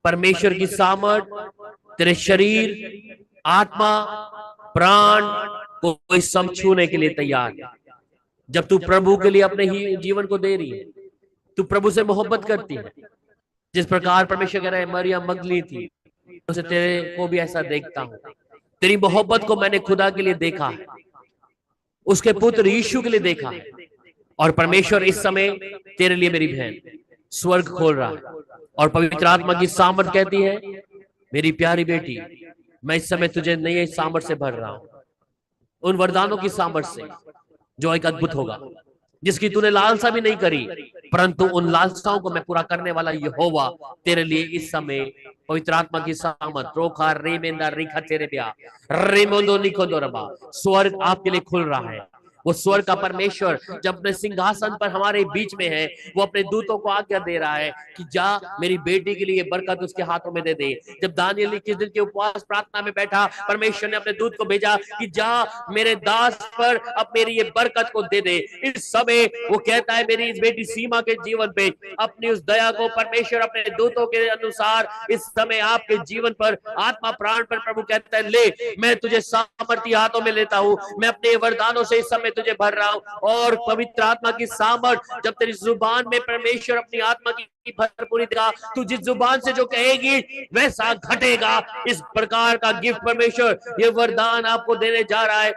परमेश्वर की सामर्थ तेरे शरीर, आत्मा, प्राण को इस समय छूने के लिए तैयार है। जब तू प्रभु के लिए अपने ही जीवन को दे रही है, तू प्रभु से मोहब्बत करती है, जिस प्रकार परमेश्वर कह रहा है मरियम मगदली थी, उसे तेरे को भी ऐसा देखता हूं। तेरी मोहब्बत को मैंने खुदा के लिए देखा है, उसके पुत्र यीशु के लिए देखा है, और परमेश्वर इस समय तेरे लिए मेरी बहन स्वर्ग खोल रहा है। और पवित्र आत्मा की सामर्थ कहती है मेरी प्यारी बेटी, मैं इस समय तुझे नई सामर्थ से भर रहा हूं, उन वरदानों की सामर्थ से जो एक अद्भुत होगा, जिसकी तूने लालसा भी नहीं करी, परंतु उन लालसाओं को मैं पूरा करने वाला यहोवा तेरे लिए इस समय पवित्र आत्मा की सामर्थ रोखा रेमेंदा रिखा तेरे ब्या रेमोंदो निकोंदो रबा स्वर्ग आपके लिए खुल रहा है। वो स्वर्ग का परमेश्वर जब अपने सिंहासन पर हमारे बीच में है, वो अपने दूतों को आज्ञा दे रहा है कि जा मेरी बेटी के लिए बरकत उसके हाथों में दे दे। जब दानियेल 21 दिन के उपवास प्रार्थना में बैठा, परमेश्वर ने अपने दूत को भेजा कि जा मेरे दास पर अब मेरी ये बरकत को दे दे। इस समय वो कहता है मेरी इस बेटी सीमा के जीवन पे अपनी उस दया को परमेश्वर अपने दूतों के अनुसार इस समय आपके जीवन पर, आत्मा प्राण पर प्रभु कहता है ले मैं तुझे सामर्थी हाथों में लेता हूं, मैं अपने वरदानों से इस समय तुझे भर रहा हूं। और पवित्र आत्मा की सामर्थ जब तेरी जुबान में परमेश्वर अपनी आत्मा की भरपूरी देगा, तू जिस जुबान से जो कहेगी वैसा घटेगा। इस प्रकार का गिफ्ट परमेश्वर ये वरदान आपको देने जा रहा है।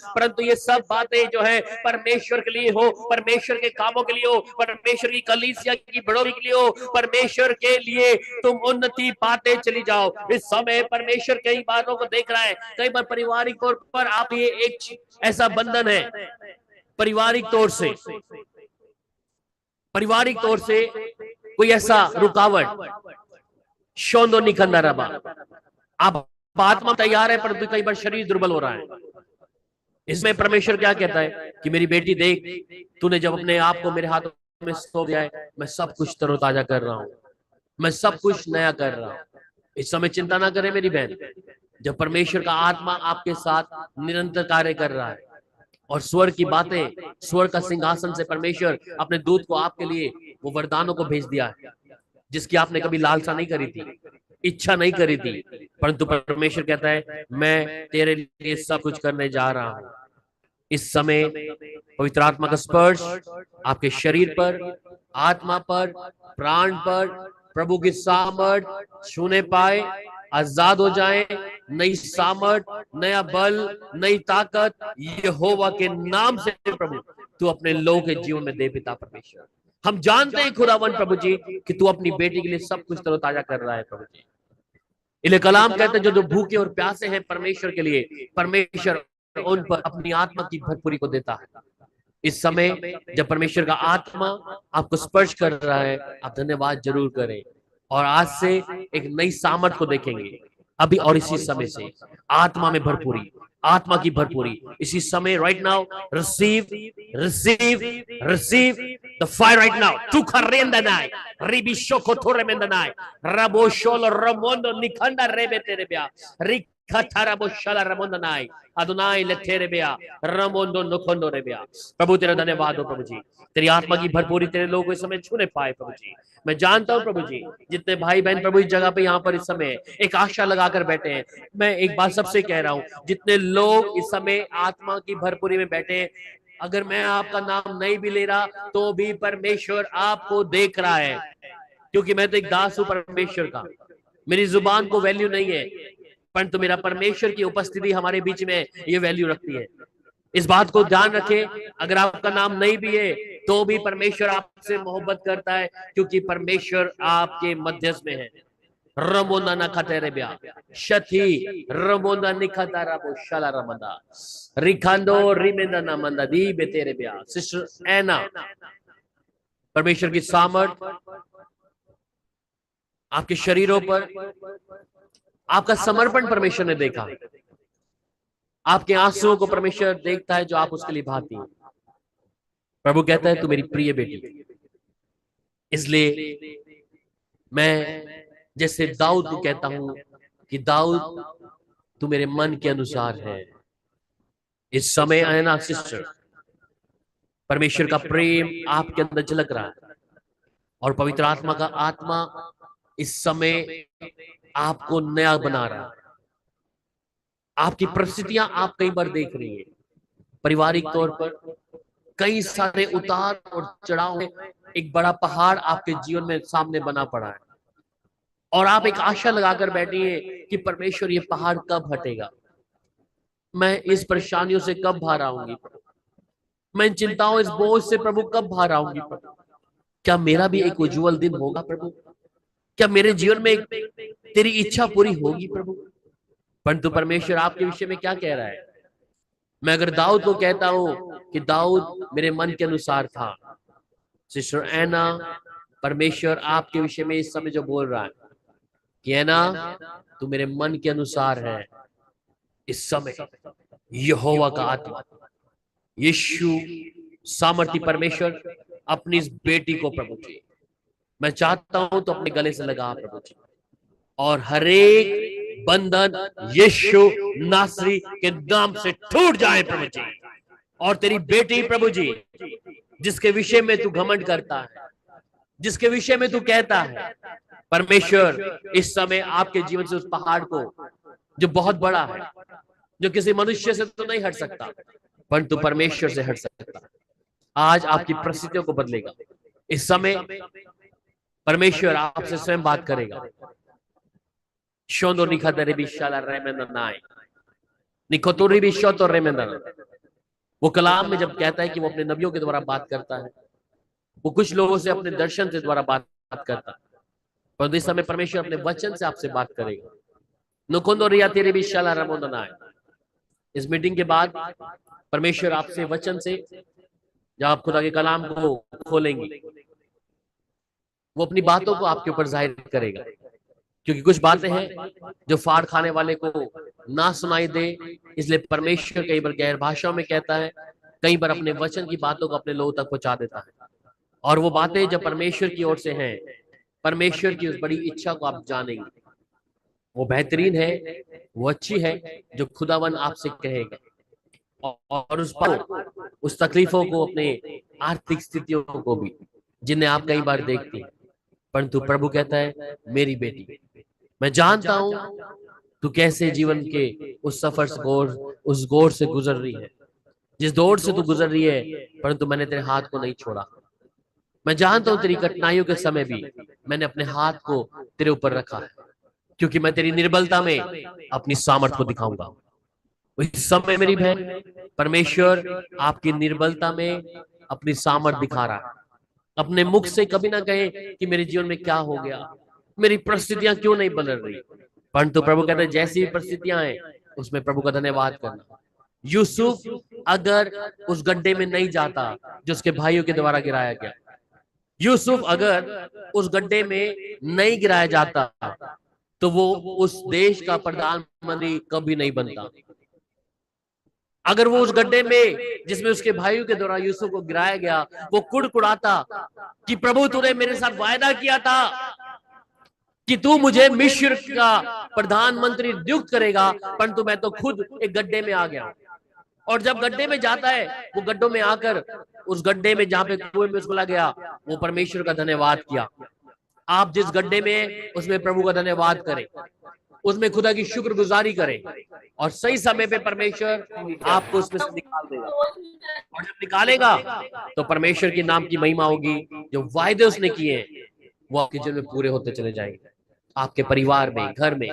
परंतु ये सब बातें जो है परमेश्वर के लिए हो, परमेश्वर के कामों के लिए हो, परमेश्वर की कलीसिया की बढ़ोतरी के लिए हो, परमेश्वर के लिए तुम उन्नति पाते चली जाओ। इस समय परमेश्वर कई बातों को देख रहा है। कई बार पारिवारिक तौर पर आप ये एक ऐसा बंधन है, पारिवारिक तौर से कोई ऐसा रुकावट शोंदो निकलना रबा, आप आत्मा तैयार है परंतु कई बार शरीर दुर्बल हो रहा है। इसमें परमेश्वर क्या कहता है कि मेरी बेटी देख, तूने जब अपने आप को मेरे हाथों में सौंप दिया है, मैं सब कुछ तरोताजा कर रहा हूं, मैं सब कुछ नया कर रहा हूं। इस समय चिंता ना करे मेरी बहन, जब परमेश्वर का आत्मा आपके साथ निरंतर कार्य कर रहा है और स्वर्ग की बातें, स्वर्ग का सिंहासन से परमेश्वर अपने दूत को आपके लिए वो वरदानों को भेज दिया है जिसकी आपने कभी लालसा नहीं करी थी, इच्छा नहीं करी थी, परंतु परमेश्वर कहता है मैं तेरे लिए सब कुछ करने जा रहा हूं। इस समय पवित्र आत्मा का स्पर्श आपके शरीर पर, आत्मा पर, प्राण पर प्रभु की सामर्थ छूने पाए, आजाद हो जाएं, नई सामर्थ, नया बल, नई ताकत यहोवा के नाम से प्रभु तू अपने लोगों के जीवन में दे पिता परमेश्वर। हम जानते हैं खुदावन प्रभु जी कि तू अपनी बेटी के लिए सब कुछ तरोताजा कर रहा है प्रभु जी। इले कलाम कहते हैं जो भूखे और प्यासे हैं परमेश्वर के लिए, परमेश्वर उन पर अपनी आत्मा की भरपूरी को देता है। इस समय जब परमेश्वर का आत्मा आपको स्पर्श कर रहा है, आप धन्यवाद जरूर करें और आज से एक नई सामर्थ को देखेंगे अभी और इसी समय से। आत्मा में भरपूरी, आत्मा की भरपूरी इसी समय, right now receive receive receive the fire right now. तू खरेंदनाय रिबिशो को थोरेमेंदनाय रबो शोल रमोंदो निखंडा रेबे तेरे ब्या रिक खथारा बोशाला रमोंदनाय अदुनाई लेथेरे ब्या रमोंदो नुखंडो रे ब्या। प्रभु तेरा धन्यवाद हो प्रभु जी, तेरी आत्मा की भरपूरी तेरे लोग इस समय छूने पाए प्रभु जी। मैं जानता हूं प्रभु जी जितने भाई बहन प्रभु इस जगह पे यहाँ पर इस समय एक आशा लगाकर बैठे हैं, मैं एक बात सबसे कह रहा हूं, जितने लोग इस समय आत्मा की भरपूरी में बैठे हैं, अगर मैं आपका नाम नहीं भी ले रहा तो भी परमेश्वर आपको देख रहा है, क्योंकि मैं तो एक दास हूं परमेश्वर का। मेरी जुबान को वैल्यू नहीं है, परंतु मेरा परमेश्वर की उपस्थिति हमारे बीच में ये वैल्यू रखती है। इस बात को ध्यान रखें, अगर आपका नाम नहीं भी है तो भी परमेश्वर आपसे मोहब्बत करता है, क्योंकि परमेश्वर आपके मध्यस्थ में है। रमोना ना खतेरे ब्या शथी रमोना निखतारा बोशाला रमदा रिखांदो रिमेंदा ना मंदा दी बेतेरे ब्या। सिस्टर एना, परमेश्वर की सामर्थ आपके शरीरों पर, आपका समर्पण परमेश्वर ने देखा, आपके आंसुओं को परमेश्वर देखता है जो आप उसके लिए भाती हैं। प्रभु कहता है तू मेरी प्रिय बेटी, इसलिए मैं जैसे दाऊद को कहता हूं कि दाऊद तू मेरे मन के अनुसार है। इस समय है ना सिस्टर, परमेश्वर का प्रेम आपके अंदर झलक रहा है और पवित्र आत्मा का आत्मा इस समय आपको नया बना रहा है। आपकी परिस्थितियां आप कई बार देख रही हैं, पारिवारिक तौर पर कई सारे उतार और चढ़ाव में एक बड़ा पहाड़ आपके जीवन में सामने बना पड़ा है और आप एक आशा लगाकर बैठी हैं कि परमेश्वर ये पहाड़ कब हटेगा, मैं इस परेशानियों से कब बाहर आऊंगी, मैं इन चिंताओं इस बोझ से प्रभु कब बाहर आऊंगी, क्या मेरा भी एक उज्जवल दिन होगा प्रभु, क्या मेरे जीवन में एक तेरी इच्छा पूरी होगी प्रभु। परंतु परमेश्वर आपके विषय में क्या कह रहा है? मैं अगर दाऊद को कहता हूं कि दाऊद मेरे मन के अनुसार था, सिस्टर एना, परमेश्वर आपके विषय में इस समय जो बोल रहा है कि एना तू मेरे मन के अनुसार है। इस समय यहोवा का आत्मा, यीशु सामर्थी परमेश्वर अपनी इस बेटी को प्रभु जी मैं चाहता हूं तो अपने गले से लगा प्रभु जी, और हरेक बंधन यीशु नासरी के नाम से टूट जाए प्रभु जी। और तेरी बेटी प्रभु जी जिसके विषय में तू घमंड करता है, जिसके विषय में तू कहता है, परमेश्वर इस समय आपके जीवन से उस पहाड़ को जो बहुत बड़ा है, जो किसी मनुष्य से तो नहीं हट सकता परंतु परमेश्वर से हट सकता, आज आपकी परिस्थितियों को बदलेगा। इस समय परमेश्वर आपसे स्वयं बात करेगा। शोंदो निखादरे बिशाला रेमेंदनाय निकोतोरी बिशोतो रेमेंदन। वो कलाम में जब कहता है कि वो अपने नबियों के द्वारा बात करता है, वो कुछ लोगों से अपने दर्शन से द्वारा बात करता है, पर इस समय परमेश्वर अपने वचन से आपसे बात करेगा। नुकुंदो रिया तेरे बिशाला रमोदनाय। इस मीटिंग के बाद परमेश्वर आपसे वचन से, जब आप खुदा के कलाम को खोलेंगे, वो अपनी बातों को आपके ऊपर जाहिर करेगा, क्योंकि कुछ बातें हैं जो फाड़ खाने वाले को ना सुनाई दे, इसलिए परमेश्वर कई बार गैर भाषाओं में कहता है, कई बार अपने वचन की बातों को अपने लोगों तक पहुंचा देता है। और वो बातें जब परमेश्वर की ओर से हैं, परमेश्वर की उस बड़ी इच्छा को आप जानेंगे, वो बेहतरीन है, वो अच्छी है जो खुदावन आपसे कहेगा। और उस तकलीफों को, अपने आर्थिक स्थितियों को भी जिन्हें आप कई बार देखते हैं, परंतु प्रभु कहता है मेरी बेटी, मैं जानता हूं तू कैसे जीवन के उस सफर से उस दौर से गुजर रही है, जिस दौर से तू गुजर रही है, परंतु मैंने तेरे हाथ को नहीं छोड़ा। मैं जानता हूं तेरी कठिनाइयों के समय भी मैंने अपने हाथ को तेरे ऊपर रखा है, क्योंकि मैं तेरी निर्बलता में अपनी सामर्थ को दिखाऊंगा। इस समय मेरी बहन, परमेश्वर आपकी निर्बलता में अपनी सामर्थ दिखा रहा है। अपने मुख से कभी ना कहे कि मेरे जीवन में क्या हो गया, मेरी परिस्थितियां क्यों नहीं बदल रही, परंतु प्रभु कहते हैं जैसी भी परिस्थितियां हैं उसमें प्रभु का धन्यवाद करना। यूसुफ अगर उस गड्ढे में नहीं जाता जो उसके भाइयों के द्वारा गिराया गया, यूसुफ अगर उस गड्ढे में नहीं गिराया जाता तो वो उस देश का प्रधानमंत्री कभी नहीं बनता। अगर वो उस गड्ढे में जिसमें उसके भाइयों के द्वारा यूसुफ को गिराया गया वो कुड़कुड़ाता कि प्रभु तूने मेरे साथ वायदा किया था कि तू मुझे मिस्र का प्रधानमंत्री नियुक्त करेगा, परंतु मैं तो खुद एक गड्ढे में आ गया। और जब गड्ढे में जाता है, वो गड्ढों में आकर उस गड्ढे में जहां पे कुएं में उसको लग गया, वो परमेश्वर का धन्यवाद किया। आप जिस गड्ढे में उसमें प्रभु का धन्यवाद करें, उसमें खुदा की शुक्रगुजारी करें, और सही समय पे परमेश्वर आपको उसमें से निकाल देगा। और जब निकालेगा तो परमेश्वर के नाम की महिमा होगी। जो वायदे उसने किए हैं वो आपके जीवन में पूरे होते चले जाएंगे, आपके परिवार में, घर में,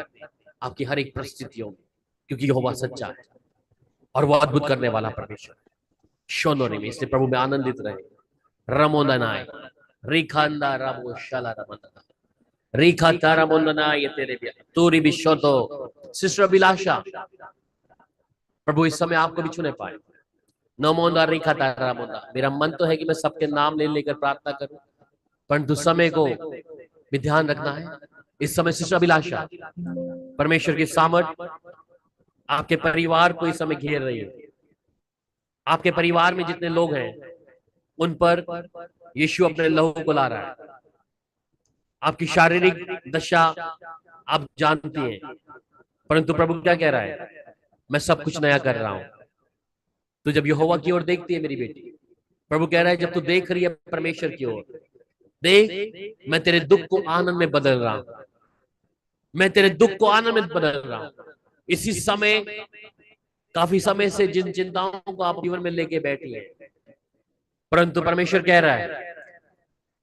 आपकी हर एक परिस्थितियों में, क्योंकि यहोवा सच्चा है और वो अद्भुत करने वाला परमेश्वर। शोनोरी में इसलिए प्रभु में आनंदित रहे। रमोदनाय रिखांदा रमो शाला रमोदना रिखा तारा मोदना ये तेरे भी तूरी भी शोतो सिस्टर अभिलाषा, प्रभु इस समय आपको भी छूने पाए। नमोदा रिखा तारा मोदा, मेरा मन तो है कि मैं सबके नाम ले लेकर प्रार्थना करूं, परंतु समय को भी ध्यान रखना है। इस समय सिस्टर अभिलाषा, परमेश्वर की सामर्थ आपके परिवार को इस समय घेर रही है। आपके परिवार में जितने लोग हैं उन पर यीशु अपने लहू को ला रहा है। आपकी शारीरिक दशा आप जानती हैं, परंतु प्रभु क्या कह रहा है, मैं सब कुछ नया कर रहा हूं। तो जब यहोवा की ओर देखती है मेरी बेटी, प्रभु कह रहा है जब तू देख रही है परमेश्वर की ओर, देख मैं तेरे दुख को आनंद में बदल रहा हूं, मैं तेरे दुख को आनंद में बदल रहा हूं। इसी समय काफी समय से जिन चिंताओं को आप जीवन में लेके बैठी है, परंतु परमेश्वर कह रहा है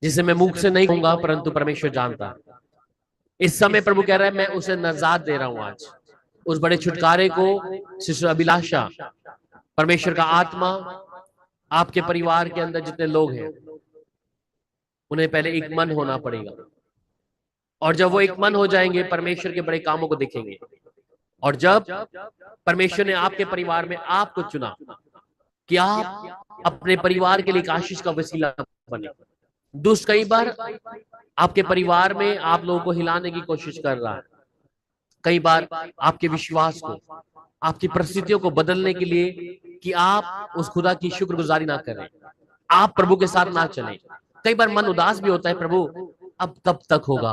जिसे मैं मुख से नहीं कहूंगा, परंतु परमेश्वर जानता है। इस समय प्रभु कह रहा है मैं उसे नजात दे रहा हूं। आज उस बड़े छुटकारे को सिस्टर अभिलाषा, परमेश्वर का आत्मा आपके परिवार के अंदर जितने लोग हैं उन्हें पहले एक मन होना पड़ेगा, और जब वो एक मन हो जाएंगे परमेश्वर के बड़े कामों को देखेंगे। और जब परमेश्वर ने आपके परिवार में आपको चुना कि आप अपने परिवार के लिए एक आशीष का वसीला बने, दुष्ट कई बार आपके परिवार में आप लोगों को हिलाने की कोशिश कर रहा है, कई बार आपके विश्वास को, आपकी परिस्थितियों को बदलने के लिए कि आप उस खुदा की शुक्रगुजारी ना करें, आप प्रभु के साथ ना चलें। कई बार मन उदास भी होता है, प्रभु अब कब तक होगा,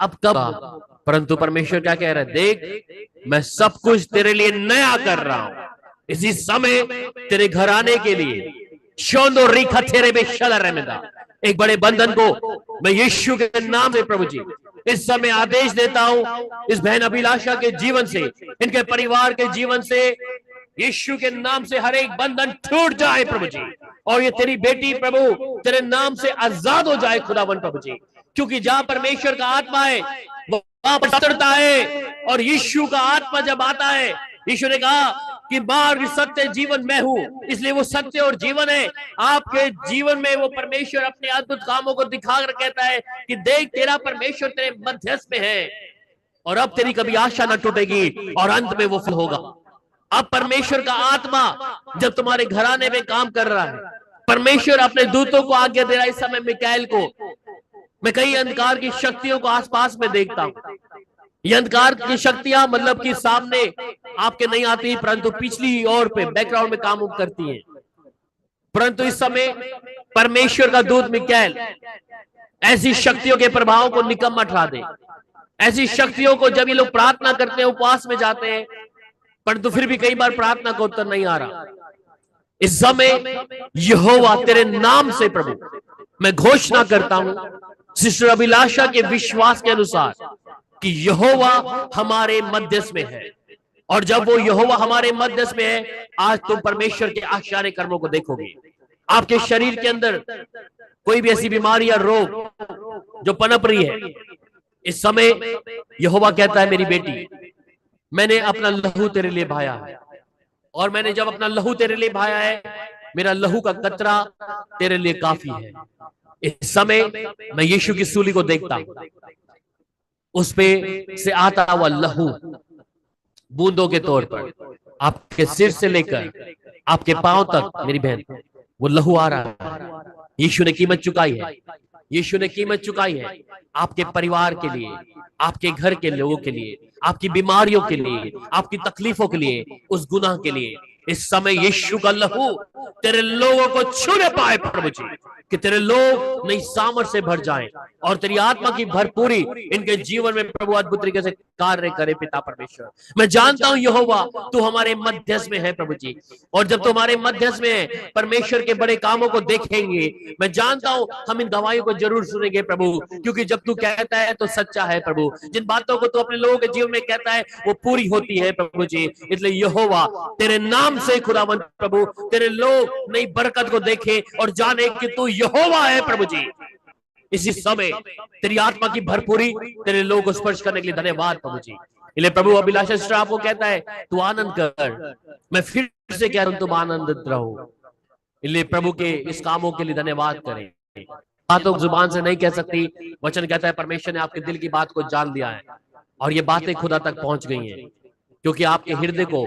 अब कब, परंतु परमेश्वर क्या कह रहा है, देख मैं सब कुछ तेरे लिए नया कर रहा हूं। इसी समय तेरे घर आने के लिए शोंदो रिखा तेरे बेशला रहमेदा, एक बड़े बंधन को मैं यीशु के नाम से प्रभु जी इस समय आदेश देता हूं, इस बहन अभिलाषा के जीवन से, इनके परिवार के जीवन से यीशु के नाम से हर एक बंधन टूट जाए प्रभु जी, और ये तेरी बेटी प्रभु तेरे नाम से आजाद हो जाए खुदावन प्रभु जी। क्योंकि जहां परमेश्वर का आत्मा है वहां पवित्रता है, और यीशु का आत्मा जब आता है, यीशु ने कहा कि मार्ग सत्य जीवन मैं हूं, इसलिए वो सत्य और जीवन है। आपके जीवन में वो परमेश्वर अपने अद्भुत कामों को दिखाकर कहता है कि देख तेरा परमेश्वर तेरे मध्यस्थ में है, और अब तेरी कभी आशा न टूटेगी और अंत में वो फल होगा। अब परमेश्वर का आत्मा जब तुम्हारे घराने में काम कर रहा है, परमेश्वर अपने दूतों को आज्ञा दे रहा है। इस समय मिकाएल को, मैं कई अंधकार की शक्तियों को आसपास में देखता हूं। ये अंधकार की शक्तियां मतलब कि सामने आपके नहीं आती, परंतु पिछली ओर पे बैकग्राउंड में काम करती हैं। परंतु इस समय परमेश्वर का दूत मिकाएल ऐसी शक्तियों के प्रभाव को निकम्मा ठहरा दे। ऐसी शक्तियों को जब ये लोग प्रार्थना करते हैं, उपवास में जाते हैं, परंतु फिर भी कई बार प्रार्थना का उत्तर नहीं आ रहा। इस समय यहोवा तेरे नाम से प्रभु मैं घोषणा करता हूं सिस्टर अभिलाषा के विश्वास के अनुसार कि यहोवा हमारे मध्यस्थ में है, और जब वो यहोवा हमारे मध्यस्थ में है, आज तुम परमेश्वर के आश्चर्य कर्मों को देखोगे। आपके शरीर के अंदर कोई भी ऐसी बीमारी या रोग जो पनप रही है, इस समय यहोवा कहता है मेरी बेटी मैंने अपना लहू तेरे लिए बहाया है, और मैंने जब अपना लहू तेरे लिए बहाया है, मेरा लहू का कतरा तेरे लिए काफी है। इस समय मैं यीशु की सूली को देखता हूं, उस पे से आता हुआ लहू बूंदों के तौर पर आपके सिर से लेकर आपके पांव तक मेरी बहन वो लहू आ रहा है। यीशु ने कीमत चुकाई है, यीशु ने कीमत चुकाई है आपके परिवार के लिए, आपके घर के लोगों के लिए, आपकी बीमारियों के लिए, आपकी तकलीफों के लिए, उस गुनाह के लिए। इस समय यीशु का लहू तेरे लोगों को छूने पाए प्रभु जी, कि तेरे लोग नई सामर्थ से भर जाएं और तेरी आत्मा की भरपूरी इनके जीवन में प्रभु अद्भुत तरीके से कार्य करे। पिता परमेश्वर, मैं जानता हूं यहोवा तू हमारे मध्यस्थ में है प्रभु जी, और जब तुम्हारे मध्यस्थ में परमेश्वर के बड़े कामों को देखेंगे, मैं जानता हूं हम इन गवाहियों को जरूर सुनेंगे प्रभु, क्योंकि जब तू कहता है तो सच्चा है प्रभु। जिन बातों को तू अपने लोगों के जीवन में कहता है वो पूरी होती है प्रभु जी। इसलिए यहोवा तेरे नाम से खुदावंद प्रभु तेरे लोग नई बरकत को देखे और जाने कि तू यहोवा है प्रभु जी। इसी समय तेरी आत्मा की भरपूरी तेरे लोगों को स्पर्श करने के लिए धन्यवाद प्रभु जी। इसलिए प्रभु अभिलाषा सिस्टर आपको कहता है तू आनंद कर, मैं फिर से कह रहा हूं तुम आनंदित रहो। इसलिए प्रभु के इस कामों के लिए धन्यवाद करें। बातों जुबान से नहीं कह सकती, वचन कहता है परमेश्वर ने आपके दिल की बात को जान लिया है और ये बातें खुदा तक पहुंच गई हैं, क्योंकि आपके हृदय को,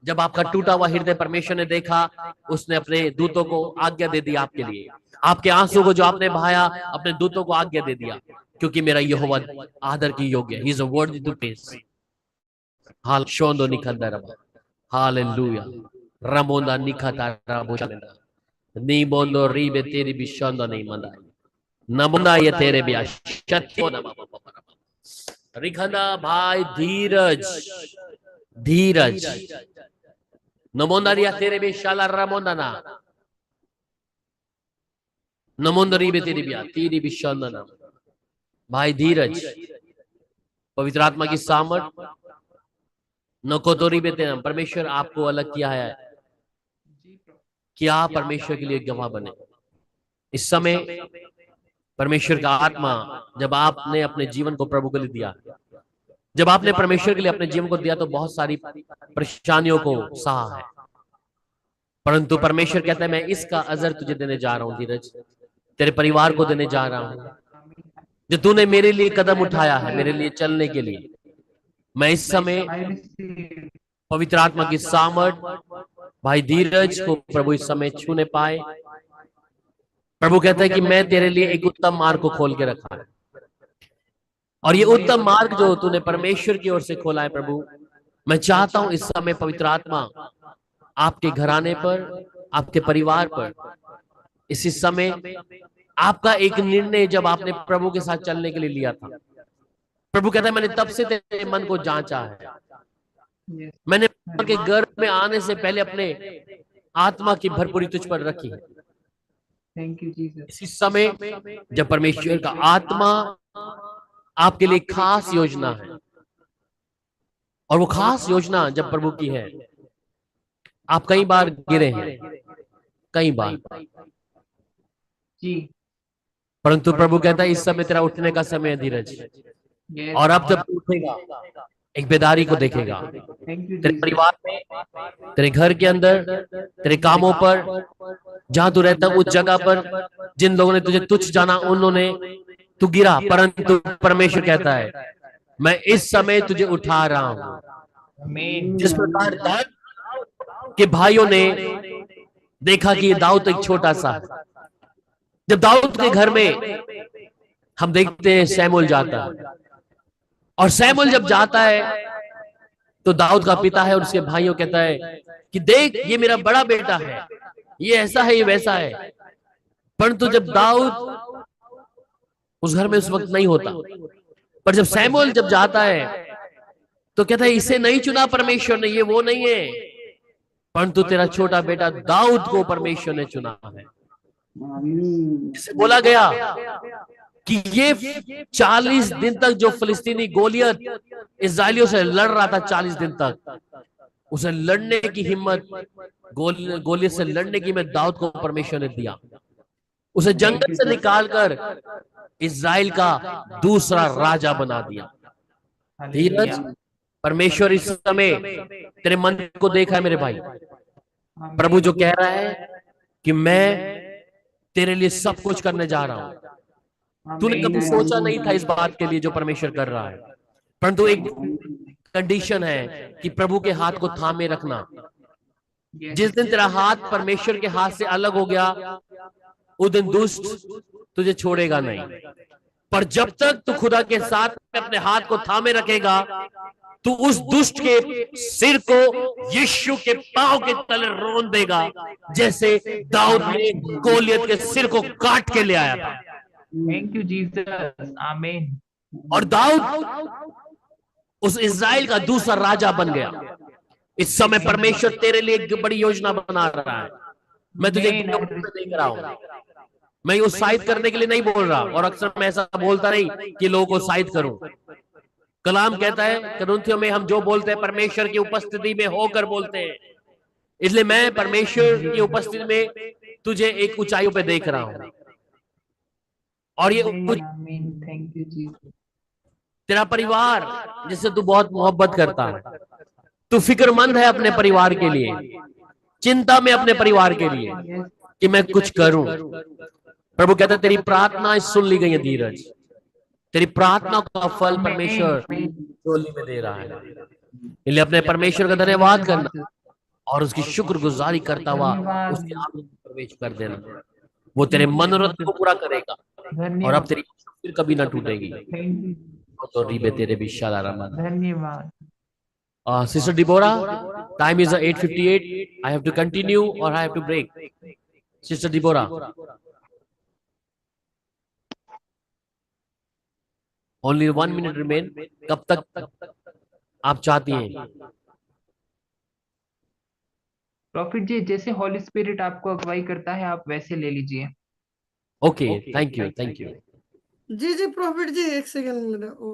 जब आपका टूटा हुआ हृदय परमेश्वर ने देखा, उसने अपने दूतों को आज्ञा दे दी आपके लिए। आपके आंसू को जो आपने बहाया, अपने दूतों को आज्ञा दे दिया, क्योंकि मेरा यहोवा आदर की योग्य है। ही is a worthy to praise. हाल शोंदो निखंदरबा, हालेलुया। रमोंदा निखतारा बोशलेना नी बोंदो रीबे तेरी बिशोंदो नहीं मंदा नमुना ये तेरे बिया शत्यो नमः रिखंदा भाई धीरज धीरज नमोंदारिया तेरे भी शाला रमोंदाना नमोंदरी भी तेरी भी शांदना भाई धीरज। पवित्र आत्मा की सामर्थ नकोतोरी भी तेरा परमेश्वर आपको अलग किया है कि आप परमेश्वर के लिए गवाह बने। इस समय परमेश्वर का आत्मा, जब आपने अपने जीवन को प्रभु के लिए दिया, जब आपने परमेश्वर के लिए अपने जीवन को दिया, तो बहुत सारी परेशानियों को सहा है, परंतु परमेश्वर कहता है मैं इसका अजर तुझे देने जा रहा हूं धीरज, तेरे परिवार को देने जा रहा हूं। जो तूने मेरे लिए कदम उठाया है मेरे लिए चलने के लिए, मैं इस समय पवित्र आत्मा की सामर्थ भाई धीरज को प्रभु इस समय छूने पाए। प्रभु कहता है कि मैं तेरे लिए एक उत्तम मार्ग को खोल के रखा है, और ये उत्तम मार्ग जो तूने परमेश्वर की ओर से खोला है प्रभु, मैं चाहता हूं इस समय पवित्र आत्मा आपके घराने पर, आपके परिवार पर, इसी समय आपका एक निर्णय जब आपने प्रभु के साथ चलने के लिए लिया था, प्रभु कहता है मैंने तब से तेरे मन को जांचा है, मैंने के गर्भ में आने से पहले अपने आत्मा की भरपूरी तुझ पर रखी है। Thank you Jesus. इसी समय जब परमेश्वर का आत्मा आपके लिए खास योजना है, और वो खास योजना जब प्रभु की है, आप कई बार गिरे हैं, कई बार जी, परंतु प्रभु कहता है इस समय तेरा उठने का समय है धीरज। और अब जब उठेगा एक बेदारी को देखेगा तेरे परिवार में, तेरे घर के अंदर, तेरे कामों पर, जहां तू रहता उस जगह पर। जिन लोगों ने तुझे तुच्छ जाना, उन्होंने तू गिरा, परंतु परमेश्वर कहता है मैं इस समय तुझे उठा रहा हूं। जिस प्रकार दाऊद के भाइयों ने देखा कि ये दाऊद एक छोटा सा, जब दाऊद के घर में हम देखते हैं शमूएल जाता है, और शमूएल जब जाता है तो दाऊद का पिता है और उसके भाइयों कहता है कि देख ये मेरा बड़ा बेटा है, ये ऐसा है, ये वैसा है। परंतु जब दाऊद उस घर में उस वक्त नहीं होता, पर जब शमूएल जब जाता है तो कहता है इसे नहीं चुना परमेश्वर ने, ये वो नहीं है, परंतु तेरा छोटा बेटा दाऊद को परमेश्वर ने चुना है। जिसे बोला गया कि ये 40 दिन तक जो फिलिस्तीनी गोलियत इस्राएलियों से लड़ रहा था, 40 दिन तक उसे लड़ने की हिम्मत, गोलियत से लड़ने की हिम्मत दाऊद को परमेश्वर ने दिया। उसे जंगल से निकालकर इस्राएल का दूसरा राजा बना दिया। धीरज परमेश्वर इस समय तेरे मन को देखा है मेरे भाई। प्रभु जो कह रहा है कि मैं तेरे लिए सब कुछ करने जा रहा हूं। तूने कभी सोचा नहीं था इस बात के लिए जो परमेश्वर कर रहा है, परंतु एक कंडीशन है कि प्रभु के हाथ को थामे रखना। जिस दिन तेरा हाथ परमेश्वर के हाथ से अलग हो गया, उस दिन दुष्ट तुझे छोड़ेगा नहीं। पर जब तक तू खुदा के साथ में अपने हाथ को थामे रखेगा, तू उस दुष्ट के सिर को यीशु के पांव के तले रोन देगा, जैसे दाऊद ने गोलियत के सिर को काट के ले आया था। थैंक यू जीसस, आमीन। और दाऊद उस इज़राइल का दूसरा राजा बन गया। इस समय परमेश्वर तेरे लिए एक बड़ी योजना बना रहा है। मैं तुझे देख रहा हूं। मैं उत्साहित करने के लिए नहीं बोल रहा, और अक्सर मैं ऐसा बोलता नहीं कि लोगों को उत्साहित करूं। कलाम कहता है कुरिन्थियों में, हम जो बोलते हैं परमेश्वर की उपस्थिति में होकर बोलते हैं। इसलिए मैं परमेश्वर की उपस्थिति में तुझे एक ऊंचाइयों पे देख रहा हूं। और ये थैंक यू जीसस। तेरा परिवार जिससे तू बहुत मोहब्बत करता है, तू फिक्रमंद है अपने परिवार के लिए, चिंता में अपने परिवार के लिए कि मैं कुछ करूं। प्रभु कहता है तेरी प्रार्थना सुन ली गई है धीरज। तेरी प्रार्थना का फल परमेश्वर झोली में दे रहा है। इसलिए अपने परमेश्वर का धन्यवाद करना और उसकी शुक्रगुजारी करता हुआ उसके आंगन में प्रवेश कर देना। वो तेरे मनोरथ को पूरा करेगा और अब तेरी फिर कभी ना टूटेगी। तो रीबे तेरे भी शालारामन। धन्यवाद। Sister Deborah, time is 8:58. I have to continue or I have to break. Sister Deborah. Only 1 minute remain. कब तक आप चाहती हैं? प्रॉफिट जी, जैसे हॉली स्पिरिट आपको अगुवाई करता है आप वैसे ले लीजिए। Okay, thank you, thank you. जी प्रॉफिट जी, एक सेकंड मेरा वो